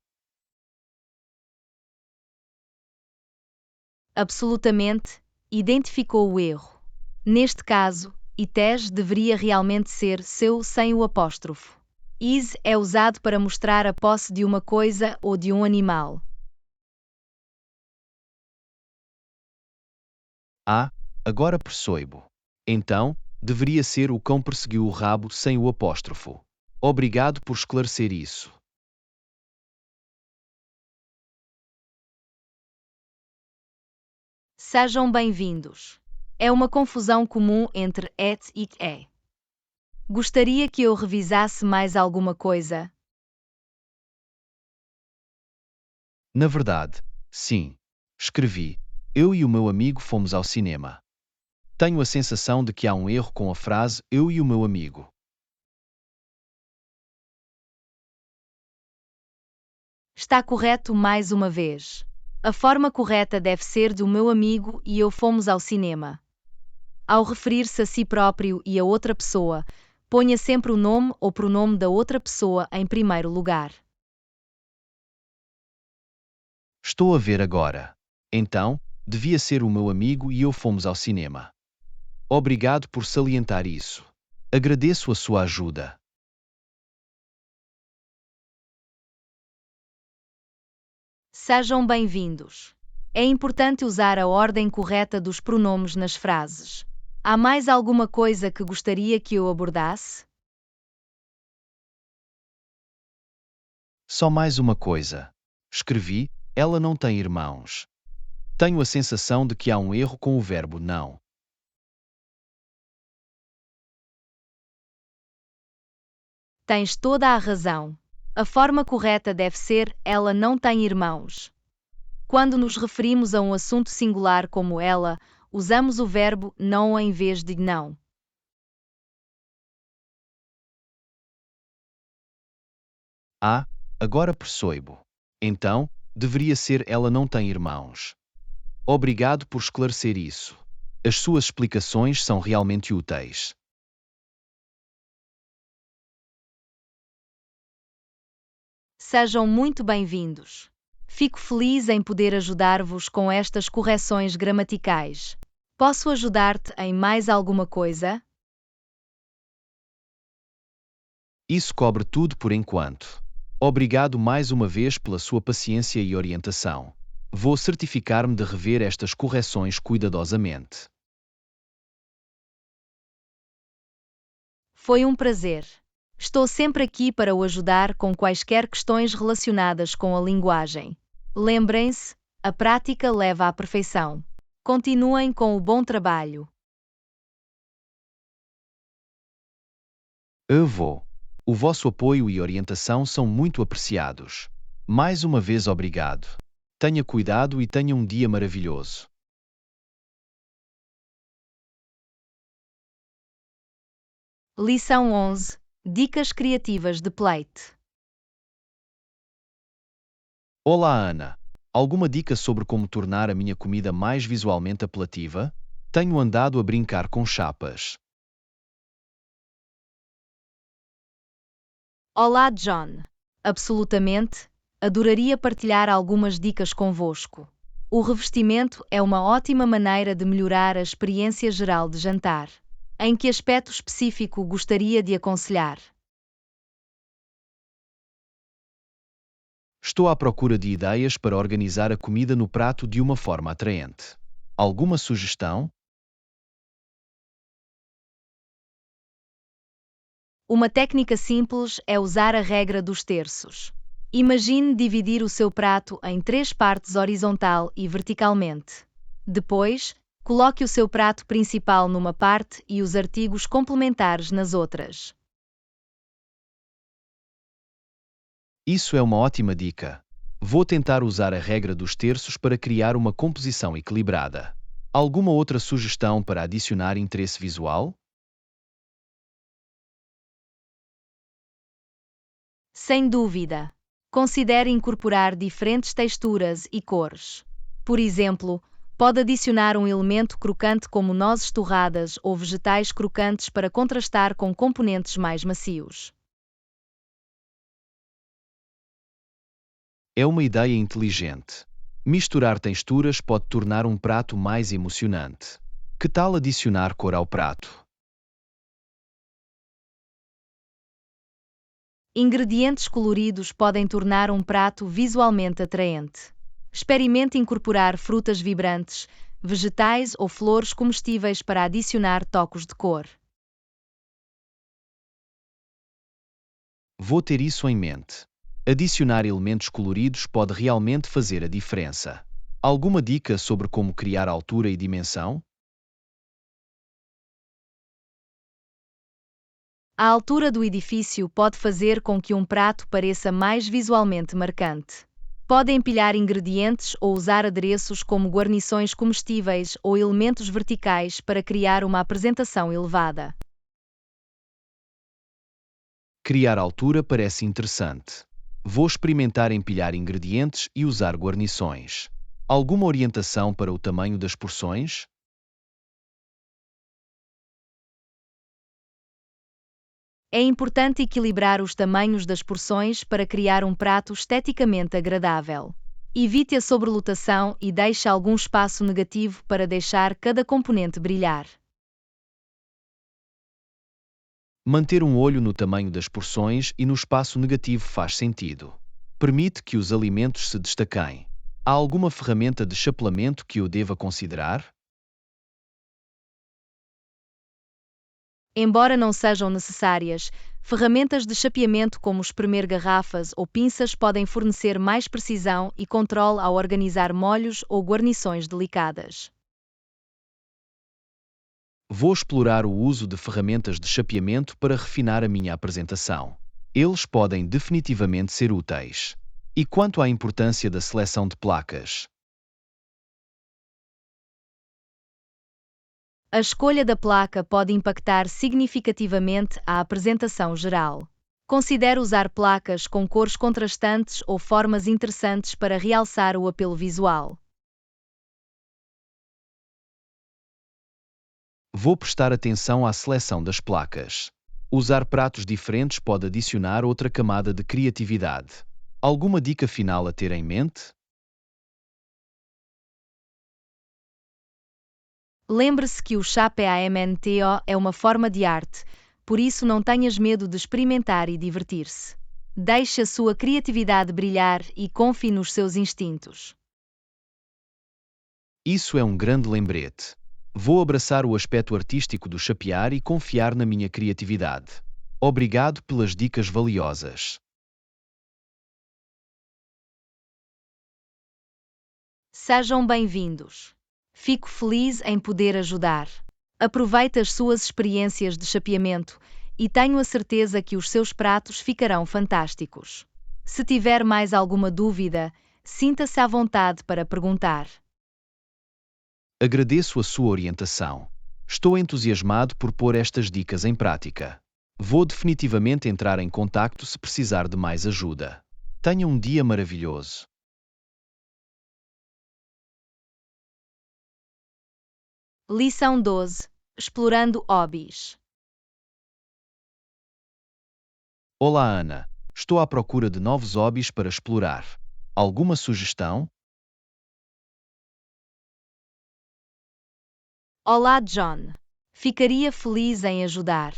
Absolutamente, identificou o erro. Neste caso, ites deveria realmente ser seu sem o apóstrofo. Is é usado para mostrar a posse de uma coisa ou de um animal. Ah, agora percebo. Então, deveria ser o cão perseguiu o rabo sem o apóstrofo. Obrigado por esclarecer isso. Sejam bem-vindos. É uma confusão comum entre et e é. Gostaria que eu revisasse mais alguma coisa? Na verdade, sim. Escrevi: eu e o meu amigo fomos ao cinema. Tenho a sensação de que há um erro com a frase eu e o meu amigo. Está correto mais uma vez. A forma correta deve ser de o meu amigo e eu fomos ao cinema. Ao referir-se a si próprio e a outra pessoa, ponha sempre o nome ou pronome da outra pessoa em primeiro lugar. Estou a ver agora. Então, devia ser o meu amigo e eu fomos ao cinema. Obrigado por salientar isso. Agradeço a sua ajuda. Sejam bem-vindos. É importante usar a ordem correta dos pronomes nas frases. Há mais alguma coisa que gostaria que eu abordasse? Só mais uma coisa. Escrevi: ela não tem irmãos. Tenho a sensação de que há um erro com o verbo não. Tens toda a razão. A forma correta deve ser ela não tem irmãos. Quando nos referimos a um assunto singular como ela, usamos o verbo não em vez de não. Ah, agora percebo. Então, deveria ser ela não tem irmãos. Obrigado por esclarecer isso. As suas explicações são realmente úteis. Sejam muito bem-vindos. Fico feliz em poder ajudar-vos com estas correções gramaticais. Posso ajudar-te em mais alguma coisa? Isso cobre tudo por enquanto. Obrigado mais uma vez pela sua paciência e orientação. Vou certificar-me de rever estas correções cuidadosamente. Foi um prazer. Estou sempre aqui para o ajudar com quaisquer questões relacionadas com a linguagem. Lembrem-se, a prática leva à perfeição. Continuem com o bom trabalho. Eu vou. O vosso apoio e orientação são muito apreciados. Mais uma vez obrigado. Tenha cuidado e tenha um dia maravilhoso. Lição 11. Dicas criativas de Plate. Olá, Ana. Alguma dica sobre como tornar a minha comida mais visualmente apelativa? Tenho andado a brincar com chapas. Olá, John. Absolutamente. Adoraria partilhar algumas dicas convosco. O revestimento é uma ótima maneira de melhorar a experiência geral de jantar. Em que aspecto específico gostaria de aconselhar? Estou à procura de ideias para organizar a comida no prato de uma forma atraente. Alguma sugestão? Uma técnica simples é usar a regra dos terços. Imagine dividir o seu prato em 3 partes horizontal e verticalmente. Depois, coloque o seu prato principal numa parte e os artigos complementares nas outras. Isso é uma ótima dica. Vou tentar usar a regra dos terços para criar uma composição equilibrada. Alguma outra sugestão para adicionar interesse visual? Sem dúvida. Considere incorporar diferentes texturas e cores. Por exemplo, pode adicionar um elemento crocante como nozes torradas ou vegetais crocantes para contrastar com componentes mais macios. É uma ideia inteligente. Misturar texturas pode tornar um prato mais emocionante. Que tal adicionar cor ao prato? Ingredientes coloridos podem tornar um prato visualmente atraente. Experimente incorporar frutas vibrantes, vegetais ou flores comestíveis para adicionar toques de cor. Vou ter isso em mente. Adicionar elementos coloridos pode realmente fazer a diferença. Alguma dica sobre como criar altura e dimensão? A altura do edifício pode fazer com que um prato pareça mais visualmente marcante. Pode empilhar ingredientes ou usar adereços como guarnições comestíveis ou elementos verticais para criar uma apresentação elevada. Criar altura parece interessante. Vou experimentar empilhar ingredientes e usar guarnições. Alguma orientação para o tamanho das porções? É importante equilibrar os tamanhos das porções para criar um prato esteticamente agradável. Evite a sobrelotação e deixe algum espaço negativo para deixar cada componente brilhar. Manter um olho no tamanho das porções e no espaço negativo faz sentido. Permite que os alimentos se destaquem. Há alguma ferramenta de chapelamento que eu deva considerar? Embora não sejam necessárias, ferramentas de chapeamento como espremer garrafas ou pinças podem fornecer mais precisão e controle ao organizar molhos ou guarnições delicadas. Vou explorar o uso de ferramentas de chapeamento para refinar a minha apresentação. Eles podem definitivamente ser úteis. E quanto à importância da seleção de placas? A escolha da placa pode impactar significativamente a apresentação geral. Considere usar placas com cores contrastantes ou formas interessantes para realçar o apelo visual. Vou prestar atenção à seleção das placas. Usar pratos diferentes pode adicionar outra camada de criatividade. Alguma dica final a ter em mente? Lembre-se que o chapeamento é uma forma de arte, por isso não tenhas medo de experimentar e divertir-se. Deixe a sua criatividade brilhar e confie nos seus instintos. Isso é um grande lembrete. Vou abraçar o aspecto artístico do chapear e confiar na minha criatividade. Obrigado pelas dicas valiosas. Sejam bem-vindos. Fico feliz em poder ajudar. Aproveite as suas experiências de chapeamento e tenho a certeza que os seus pratos ficarão fantásticos. Se tiver mais alguma dúvida, sinta-se à vontade para perguntar. Agradeço a sua orientação. Estou entusiasmado por pôr estas dicas em prática. Vou definitivamente entrar em contacto se precisar de mais ajuda. Tenha um dia maravilhoso. Lição 12. Explorando hobbies. Olá, Ana. Estou à procura de novos hobbies para explorar. Alguma sugestão? Olá, John. Ficaria feliz em ajudar.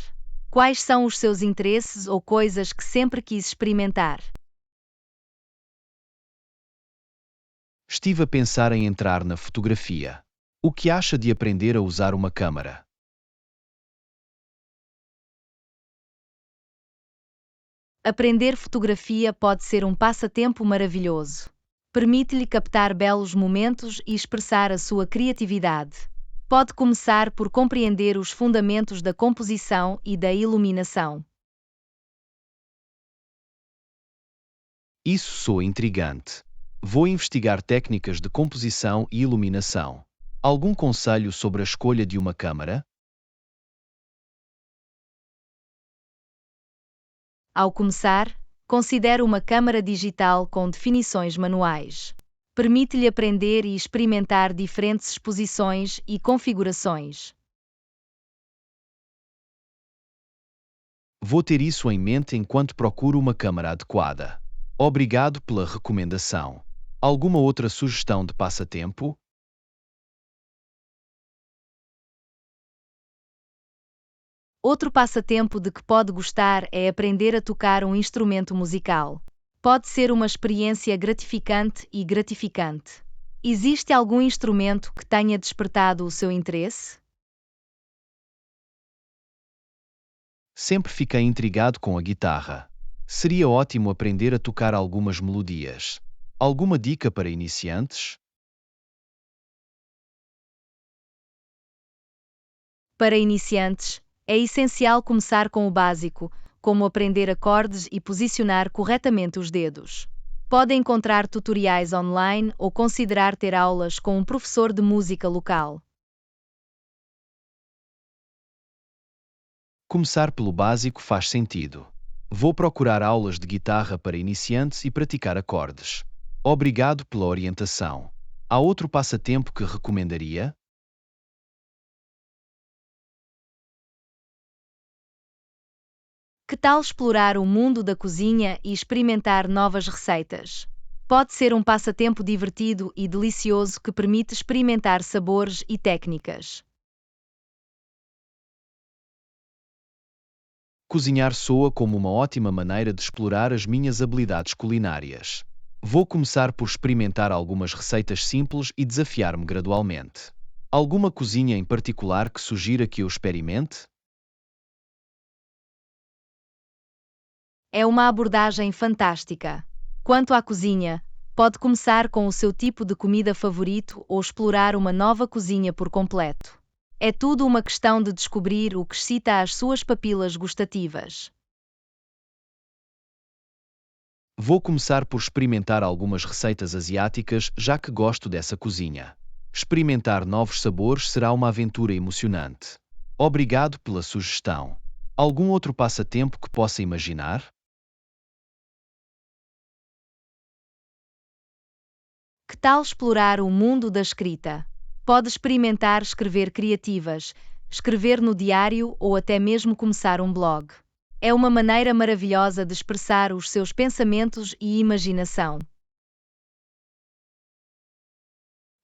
Quais são os seus interesses ou coisas que sempre quis experimentar? Estive a pensar em entrar na fotografia. O que acha de aprender a usar uma câmera? Aprender fotografia pode ser um passatempo maravilhoso. Permite-lhe captar belos momentos e expressar a sua criatividade. Pode começar por compreender os fundamentos da composição e da iluminação. Isso soa intrigante. Vou investigar técnicas de composição e iluminação. Algum conselho sobre a escolha de uma câmera? Ao começar, Considere uma câmara digital com definições manuais. Permite-lhe aprender e experimentar diferentes exposições e configurações. Vou ter isso em mente enquanto procuro uma câmara adequada. Obrigado pela recomendação. Alguma outra sugestão de passatempo? Outro passatempo de que pode gostar é aprender a tocar um instrumento musical. Pode ser uma experiência gratificante e gratificante. Existe algum instrumento que tenha despertado o seu interesse? Sempre fiquei intrigado com a guitarra. Seria ótimo aprender a tocar algumas melodias. Alguma dica para iniciantes? Para iniciantes, é essencial começar com o básico, como aprender acordes e posicionar corretamente os dedos. Pode encontrar tutoriais online ou considerar ter aulas com um professor de música local. Começar pelo básico faz sentido. Vou procurar aulas de guitarra para iniciantes e praticar acordes. Obrigado pela orientação. Há outro passatempo que recomendaria? Que tal explorar o mundo da cozinha e experimentar novas receitas? Pode ser um passatempo divertido e delicioso que permite experimentar sabores e técnicas. Cozinhar soa como uma ótima maneira de explorar as minhas habilidades culinárias. Vou começar por experimentar algumas receitas simples e desafiar-me gradualmente. Alguma cozinha em particular que sugira que eu experimente? É uma abordagem fantástica. Quanto à cozinha, pode começar com o seu tipo de comida favorito ou explorar uma nova cozinha por completo. É tudo uma questão de descobrir o que excita as suas papilas gustativas. Vou começar por experimentar algumas receitas asiáticas, já que gosto dessa cozinha. Experimentar novos sabores será uma aventura emocionante. Obrigado pela sugestão. Algum outro passatempo que possa imaginar? Que tal explorar o mundo da escrita? Pode experimentar escrever criativas, escrever no diário ou até mesmo começar um blog. É uma maneira maravilhosa de expressar os seus pensamentos e imaginação.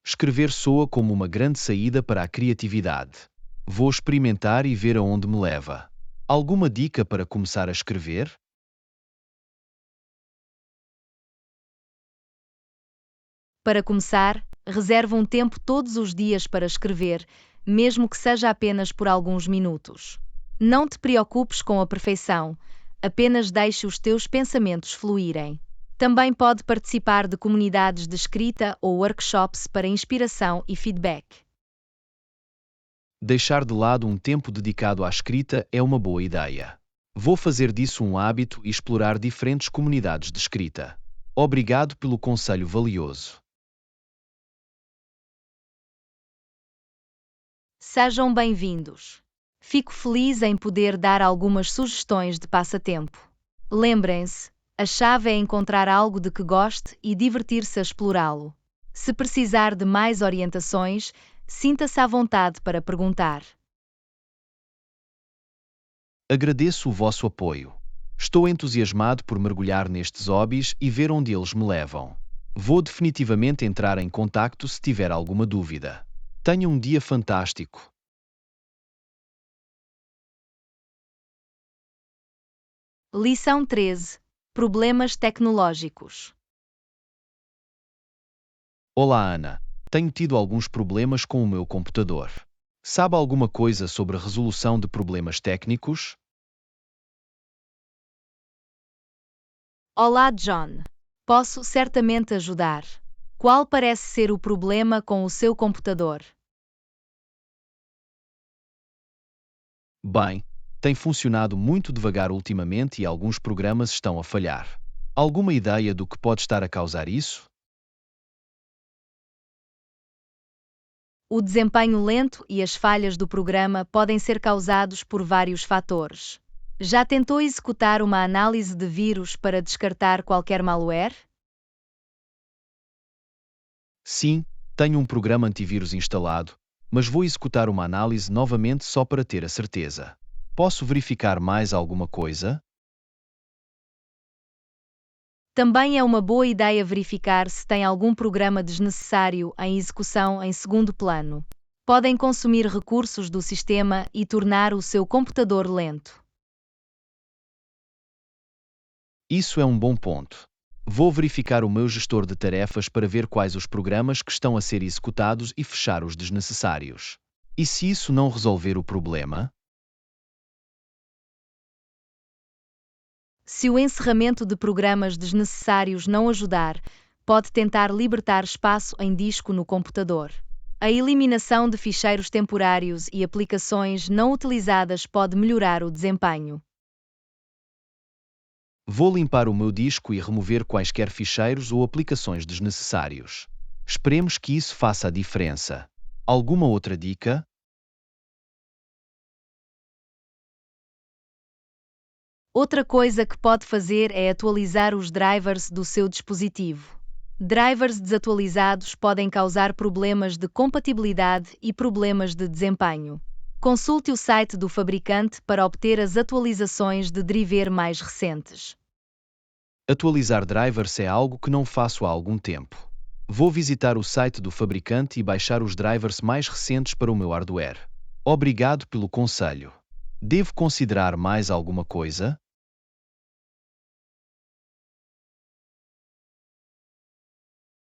Escrever soa como uma grande saída para a criatividade. Vou experimentar e ver aonde me leva. Alguma dica para começar a escrever? Para começar, reserve um tempo todos os dias para escrever, mesmo que seja apenas por alguns minutos. Não te preocupes com a perfeição, apenas deixe os teus pensamentos fluírem. Também pode participar de comunidades de escrita ou workshops para inspiração e feedback. Deixar de lado um tempo dedicado à escrita é uma boa ideia. Vou fazer disso um hábito e explorar diferentes comunidades de escrita. Obrigado pelo conselho valioso. Sejam bem-vindos. Fico feliz em poder dar algumas sugestões de passatempo. Lembrem-se, a chave é encontrar algo de que goste e divertir-se a explorá-lo. Se precisar de mais orientações, sinta-se à vontade para perguntar. Agradeço o vosso apoio. Estou entusiasmado por mergulhar nestes hobbies e ver onde eles me levam. Vou definitivamente entrar em contacto se tiver alguma dúvida. Tenha um dia fantástico. Lição 13. Problemas tecnológicos. Olá, Ana. Tenho tido alguns problemas com o meu computador. Sabe alguma coisa sobre a resolução de problemas técnicos? Olá, John. Posso certamente ajudar. Qual parece ser o problema com o seu computador? Bem, tem funcionado muito devagar ultimamente e alguns programas estão a falhar. Alguma ideia do que pode estar a causar isso? O desempenho lento e as falhas do programa podem ser causados por vários fatores. Já tentou executar uma análise de vírus para descartar qualquer malware? Sim, tenho um programa antivírus instalado, mas vou executar uma análise novamente só para ter a certeza. Posso verificar mais alguma coisa? Também é uma boa ideia verificar se tem algum programa desnecessário em execução em segundo plano. Podem consumir recursos do sistema e tornar o seu computador lento. Isso é um bom ponto. Vou verificar o meu gestor de tarefas para ver quais os programas que estão a ser executados e fechar os desnecessários. E se isso não resolver o problema? Se o encerramento de programas desnecessários não ajudar, pode tentar libertar espaço em disco no computador. A eliminação de ficheiros temporários e aplicações não utilizadas pode melhorar o desempenho. Vou limpar o meu disco e remover quaisquer ficheiros ou aplicações desnecessários. Esperemos que isso faça a diferença. Alguma outra dica? Outra coisa que pode fazer é atualizar os drivers do seu dispositivo. Drivers desatualizados podem causar problemas de compatibilidade e problemas de desempenho. Consulte o site do fabricante para obter as atualizações de driver mais recentes. Atualizar drivers é algo que não faço há algum tempo. Vou visitar o site do fabricante e baixar os drivers mais recentes para o meu hardware. Obrigado pelo conselho. Devo considerar mais alguma coisa?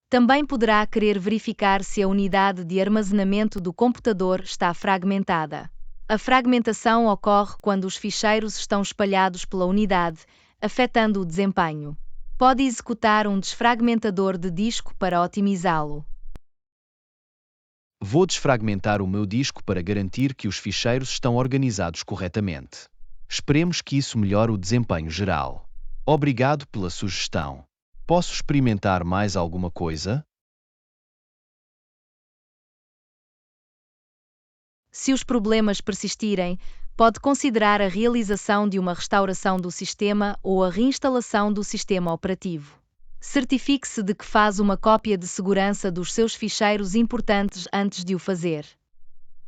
Também poderá querer verificar se a unidade de armazenamento do computador está fragmentada. A fragmentação ocorre quando os ficheiros estão espalhados pela unidade, afetando o desempenho. Pode executar um desfragmentador de disco para otimizá-lo. Vou desfragmentar o meu disco para garantir que os ficheiros estão organizados corretamente. Esperemos que isso melhore o desempenho geral. Obrigado pela sugestão. Posso experimentar mais alguma coisa? Se os problemas persistirem, pode considerar a realização de uma restauração do sistema ou a reinstalação do sistema operativo. Certifique-se de que faz uma cópia de segurança dos seus ficheiros importantes antes de o fazer.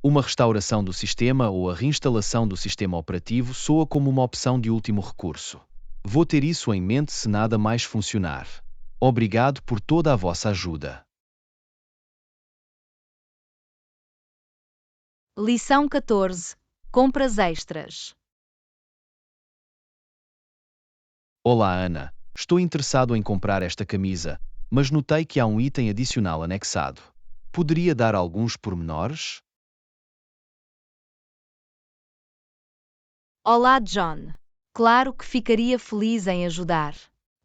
Uma restauração do sistema ou a reinstalação do sistema operativo soa como uma opção de último recurso. Vou ter isso em mente se nada mais funcionar. Obrigado por toda a vossa ajuda. Lição 14. Compras extras. Olá, Ana. Estou interessado em comprar esta camisa, mas notei que há um item adicional anexado. Poderia dar alguns pormenores? Olá, John. Claro que ficaria feliz em ajudar.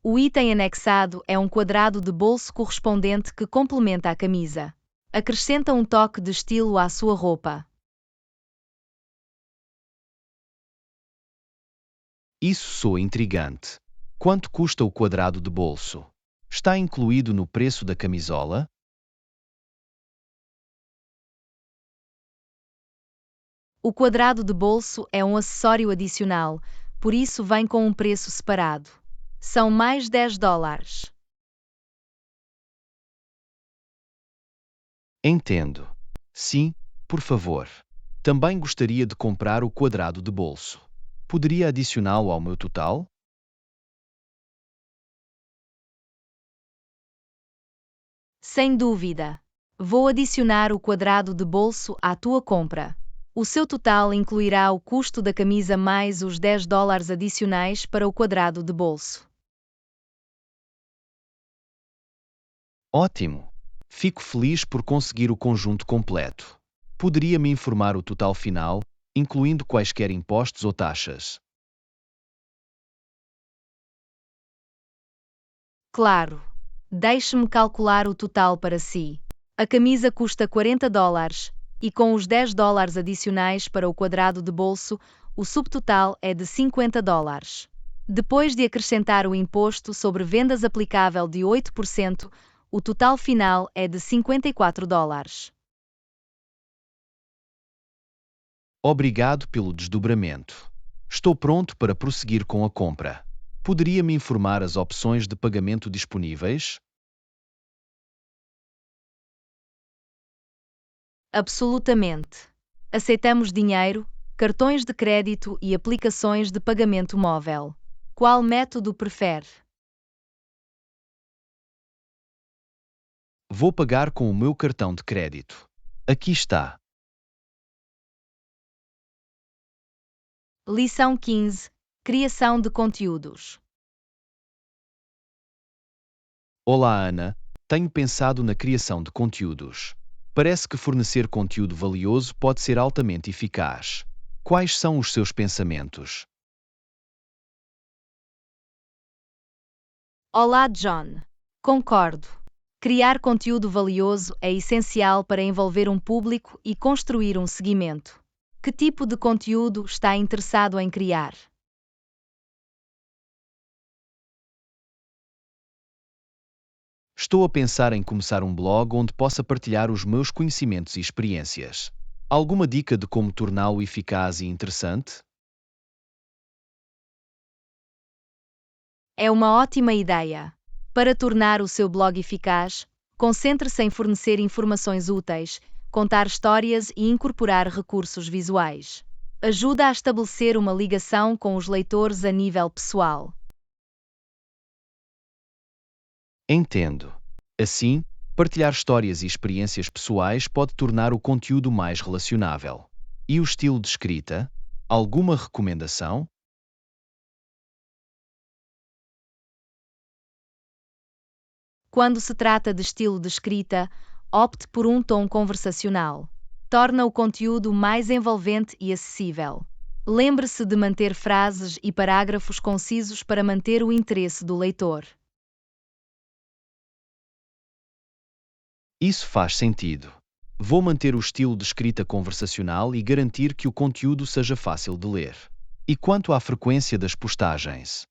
O item anexado é um quadrado de bolso correspondente que complementa a camisa. Acrescenta um toque de estilo à sua roupa. Isso soa intrigante. Quanto custa o quadrado de bolso? Está incluído no preço da camisola? O quadrado de bolso é um acessório adicional, por isso vem com um preço separado. São mais $10. Entendo. Sim, por favor. Também gostaria de comprar o quadrado de bolso. Poderia adicioná-lo ao meu total? Sem dúvida. Vou adicionar o quadrado de bolso à tua compra. O seu total incluirá o custo da camisa mais os $10 adicionais para o quadrado de bolso. Ótimo! Fico feliz por conseguir o conjunto completo. Poderia me informar o total final, incluindo quaisquer impostos ou taxas? Claro. Deixe-me calcular o total para si. A camisa custa $40 e com os $10 adicionais para o quadrado de bolso, o subtotal é de $50. Depois de acrescentar o imposto sobre vendas aplicável de 8%, o total final é de $54. Obrigado pelo desdobramento. Estou pronto para prosseguir com a compra. Poderia me informar as opções de pagamento disponíveis? Absolutamente. Aceitamos dinheiro, cartões de crédito e aplicações de pagamento móvel. Qual método prefere? Vou pagar com o meu cartão de crédito. Aqui está. Lição 15. Criação de conteúdos. Olá, Ana. Tenho pensado na criação de conteúdos. Parece que fornecer conteúdo valioso pode ser altamente eficaz. Quais são os seus pensamentos? Olá, John. Concordo. Criar conteúdo valioso é essencial para envolver um público e construir um seguimento. Que tipo de conteúdo está interessado em criar? Estou a pensar em começar um blog onde possa partilhar os meus conhecimentos e experiências. Alguma dica de como torná-lo eficaz e interessante? É uma ótima ideia. Para tornar o seu blog eficaz, concentre-se em fornecer informações úteis, contar histórias e incorporar recursos visuais. Ajuda a estabelecer uma ligação com os leitores a nível pessoal. Entendo. Assim, partilhar histórias e experiências pessoais pode tornar o conteúdo mais relacionável. E o estilo de escrita? Alguma recomendação? Quando se trata de estilo de escrita, opte por um tom conversacional. Torna o conteúdo mais envolvente e acessível. Lembre-se de manter frases e parágrafos concisos para manter o interesse do leitor. Isso faz sentido. Vou manter o estilo de escrita conversacional e garantir que o conteúdo seja fácil de ler. E quanto à frequência das postagens?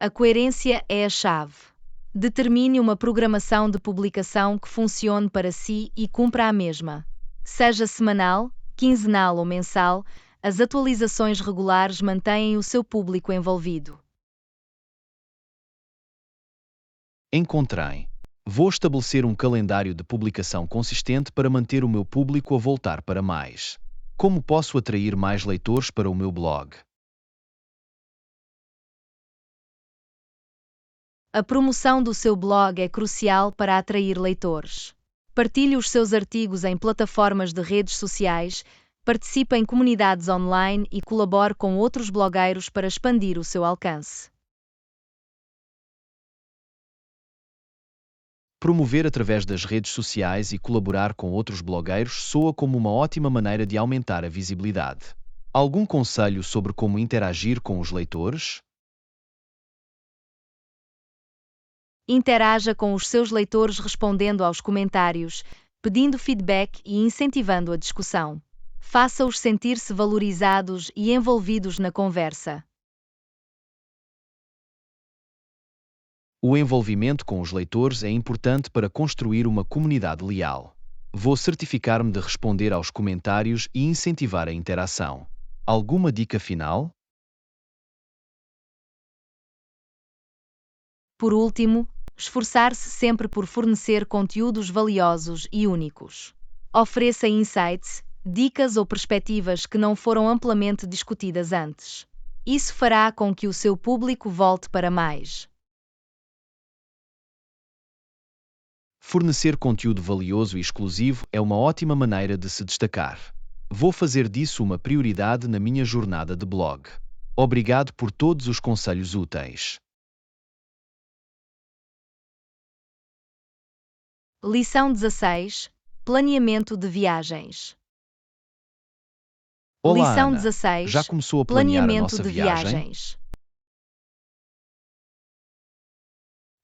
A coerência é a chave. Determine uma programação de publicação que funcione para si e cumpra a mesma. Seja semanal, quinzenal ou mensal, as atualizações regulares mantêm o seu público envolvido. Encontrei. Vou estabelecer um calendário de publicação consistente para manter o meu público a voltar para mais. Como posso atrair mais leitores para o meu blog? A promoção do seu blog é crucial para atrair leitores. Partilhe os seus artigos em plataformas de redes sociais, participe em comunidades online e colabore com outros blogueiros para expandir o seu alcance. Promover através das redes sociais e colaborar com outros blogueiros soa como uma ótima maneira de aumentar a visibilidade. Algum conselho sobre como interagir com os leitores? Interaja com os seus leitores respondendo aos comentários, pedindo feedback e incentivando a discussão. Faça-os sentir-se valorizados e envolvidos na conversa. O envolvimento com os leitores é importante para construir uma comunidade leal. Vou certificar-me de responder aos comentários e incentivar a interação. Alguma dica final? Por último, esforçar-se sempre por fornecer conteúdos valiosos e únicos. Ofereça insights, dicas ou perspectivas que não foram amplamente discutidas antes. Isso fará com que o seu público volte para mais. Fornecer conteúdo valioso e exclusivo é uma ótima maneira de se destacar. Vou fazer disso uma prioridade na minha jornada de blog. Obrigado por todos os conselhos úteis. Lição 16. Planeamento de viagens. Olá, Lição Ana. 16. Já começou a planear a Planeamento nossa de viagem? viagens.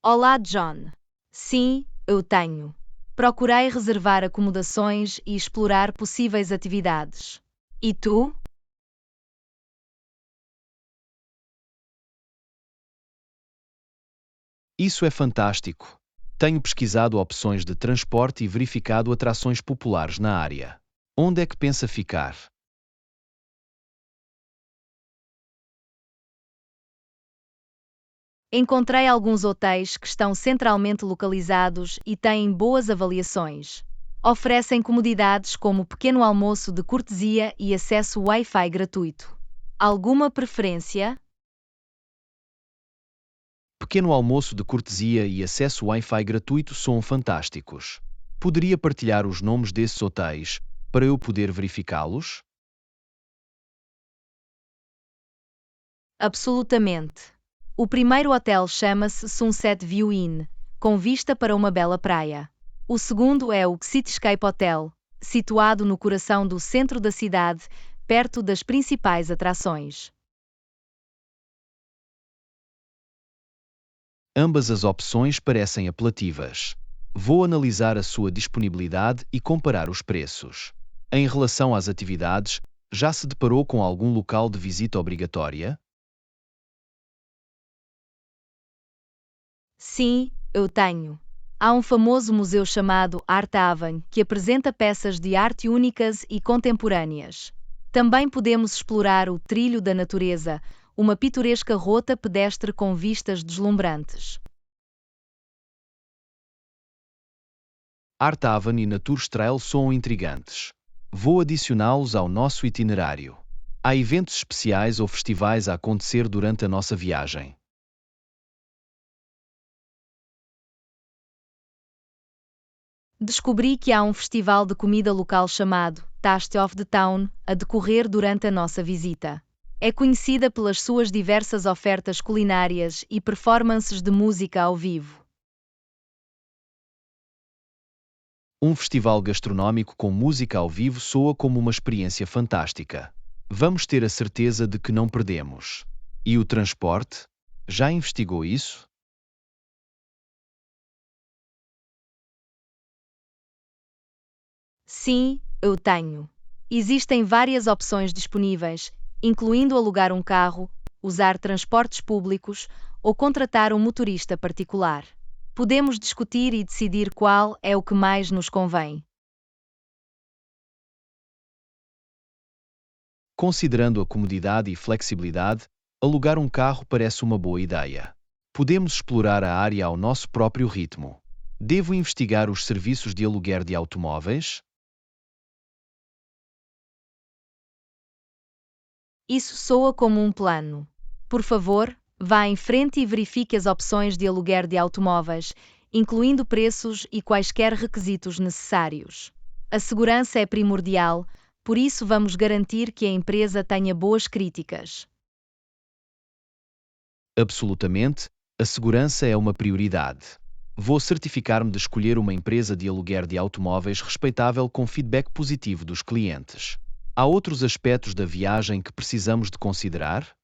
Olá, John. Sim, eu tenho. Procurei reservar acomodações e explorar possíveis atividades. E tu? Isso é fantástico. Tenho pesquisado opções de transporte e verificado atrações populares na área. Onde é que pensa ficar? Encontrei alguns hotéis que estão centralmente localizados e têm boas avaliações. Oferecem comodidades como pequeno almoço de cortesia e acesso Wi-Fi gratuito. Alguma preferência? Pequeno almoço de cortesia e acesso Wi-Fi gratuito são fantásticos. Poderia partilhar os nomes desses hotéis para eu poder verificá-los? Absolutamente. O primeiro hotel chama-se Sunset View Inn, com vista para uma bela praia. O segundo é o Cityscape Hotel, situado no coração do centro da cidade, perto das principais atrações. Ambas as opções parecem apelativas. Vou analisar a sua disponibilidade e comparar os preços. Em relação às atividades, já se deparou com algum local de visita obrigatória? Sim, eu tenho. Há um famoso museu chamado Art Haven que apresenta peças de arte únicas e contemporâneas. Também podemos explorar o Trilho da Natureza, uma pitoresca rota pedestre com vistas deslumbrantes. Art Haven e Nature Trail são intrigantes. Vou adicioná-los ao nosso itinerário. Há eventos especiais ou festivais a acontecer durante a nossa viagem. Descobri que há um festival de comida local chamado Taste of the Town a decorrer durante a nossa visita. É conhecida pelas suas diversas ofertas culinárias e performances de música ao vivo. Um festival gastronómico com música ao vivo soa como uma experiência fantástica. Vamos ter a certeza de que não perdemos. E o transporte? Já investigou isso? Sim, eu tenho. Existem várias opções disponíveis, incluindo alugar um carro, usar transportes públicos ou contratar um motorista particular. Podemos discutir e decidir qual é o que mais nos convém. Considerando a comodidade e flexibilidade, alugar um carro parece uma boa ideia. Podemos explorar a área ao nosso próprio ritmo. Devo investigar os serviços de aluguer de automóveis? Isso soa como um plano. Por favor, vá em frente e verifique as opções de aluguer de automóveis, incluindo preços e quaisquer requisitos necessários. A segurança é primordial, por isso vamos garantir que a empresa tenha boas críticas. Absolutamente, a segurança é uma prioridade. Vou certificar-me de escolher uma empresa de aluguer de automóveis respeitável com feedback positivo dos clientes. Há outros aspectos da viagem que precisamos de considerar?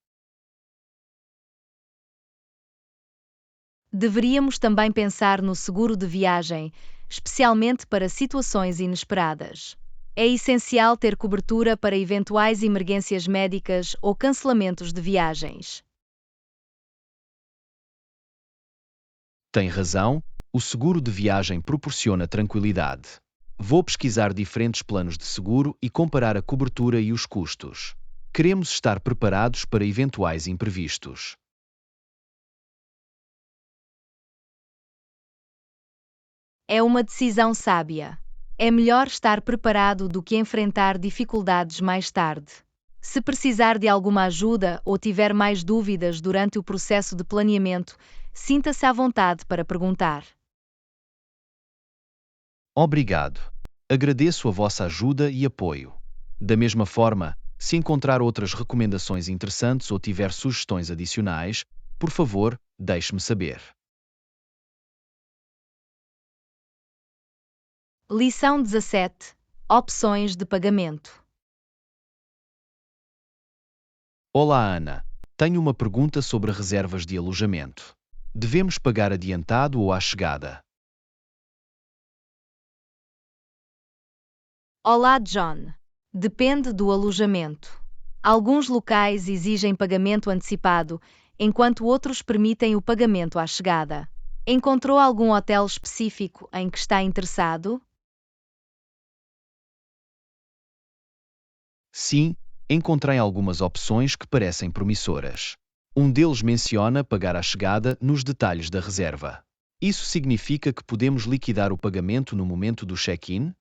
Deveríamos também pensar no seguro de viagem, especialmente para situações inesperadas. É essencial ter cobertura para eventuais emergências médicas ou cancelamentos de viagens. Tem razão, o seguro de viagem proporciona tranquilidade. Vou pesquisar diferentes planos de seguro e comparar a cobertura e os custos. Queremos estar preparados para eventuais imprevistos. É uma decisão sábia. É melhor estar preparado do que enfrentar dificuldades mais tarde. Se precisar de alguma ajuda ou tiver mais dúvidas durante o processo de planeamento, sinta-se à vontade para perguntar. Obrigado. Agradeço a vossa ajuda e apoio. Da mesma forma, se encontrar outras recomendações interessantes ou tiver sugestões adicionais, por favor, deixe-me saber. Lição 17. Opções de pagamento. Olá, Ana. Tenho uma pergunta sobre reservas de alojamento. Devemos pagar adiantado ou à chegada? Olá, John. Depende do alojamento. Alguns locais exigem pagamento antecipado, enquanto outros permitem o pagamento à chegada. Encontrou algum hotel específico em que está interessado? Sim, encontrei algumas opções que parecem promissoras. Um deles menciona pagar à chegada nos detalhes da reserva. Isso significa que podemos liquidar o pagamento no momento do check-in?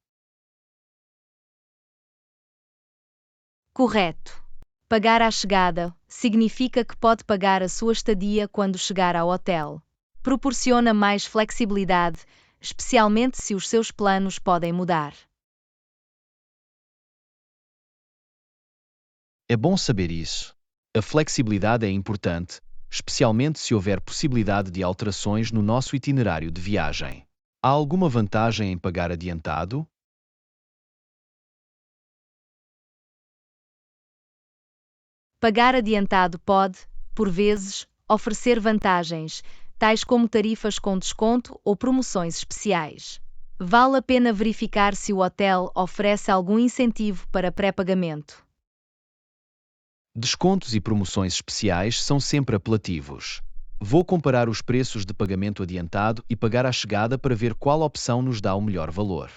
Correto. Pagar à chegada significa que pode pagar a sua estadia quando chegar ao hotel. Proporciona mais flexibilidade, especialmente se os seus planos podem mudar. É bom saber isso. A flexibilidade é importante, especialmente se houver possibilidade de alterações no nosso itinerário de viagem. Há alguma vantagem em pagar adiantado? Pagar adiantado pode, por vezes, oferecer vantagens, tais como tarifas com desconto ou promoções especiais. Vale a pena verificar se o hotel oferece algum incentivo para pré-pagamento. Descontos e promoções especiais são sempre apelativos. Vou comparar os preços de pagamento adiantado e pagar à chegada para ver qual opção nos dá o melhor valor.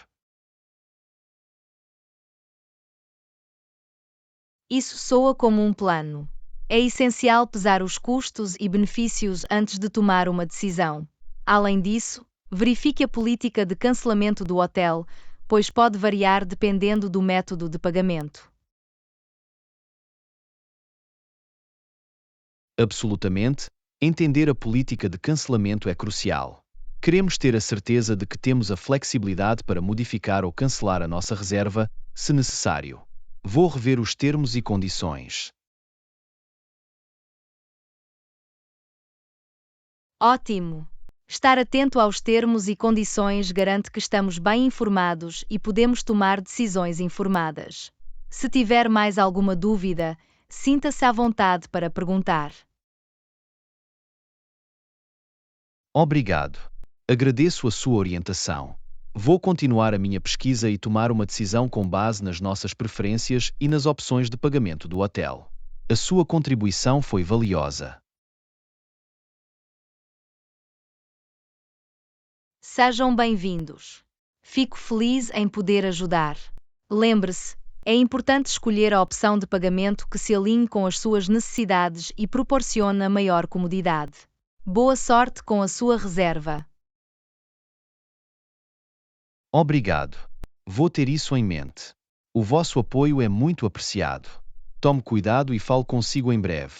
Isso soa como um plano. É essencial pesar os custos e benefícios antes de tomar uma decisão. Além disso, verifique a política de cancelamento do hotel, pois pode variar dependendo do método de pagamento. Absolutamente, entender a política de cancelamento é crucial. Queremos ter a certeza de que temos a flexibilidade para modificar ou cancelar a nossa reserva, se necessário. Vou rever os termos e condições. Ótimo! Estar atento aos termos e condições garante que estamos bem informados e podemos tomar decisões informadas. Se tiver mais alguma dúvida, sinta-se à vontade para perguntar. Obrigado. Agradeço a sua orientação. Vou continuar a minha pesquisa e tomar uma decisão com base nas nossas preferências e nas opções de pagamento do hotel. A sua contribuição foi valiosa. Sejam bem-vindos. Fico feliz em poder ajudar. Lembre-se, é importante escolher a opção de pagamento que se alinhe com as suas necessidades e proporcione maior comodidade. Boa sorte com a sua reserva. Obrigado. Vou ter isso em mente. O vosso apoio é muito apreciado. Tome cuidado e falo consigo em breve.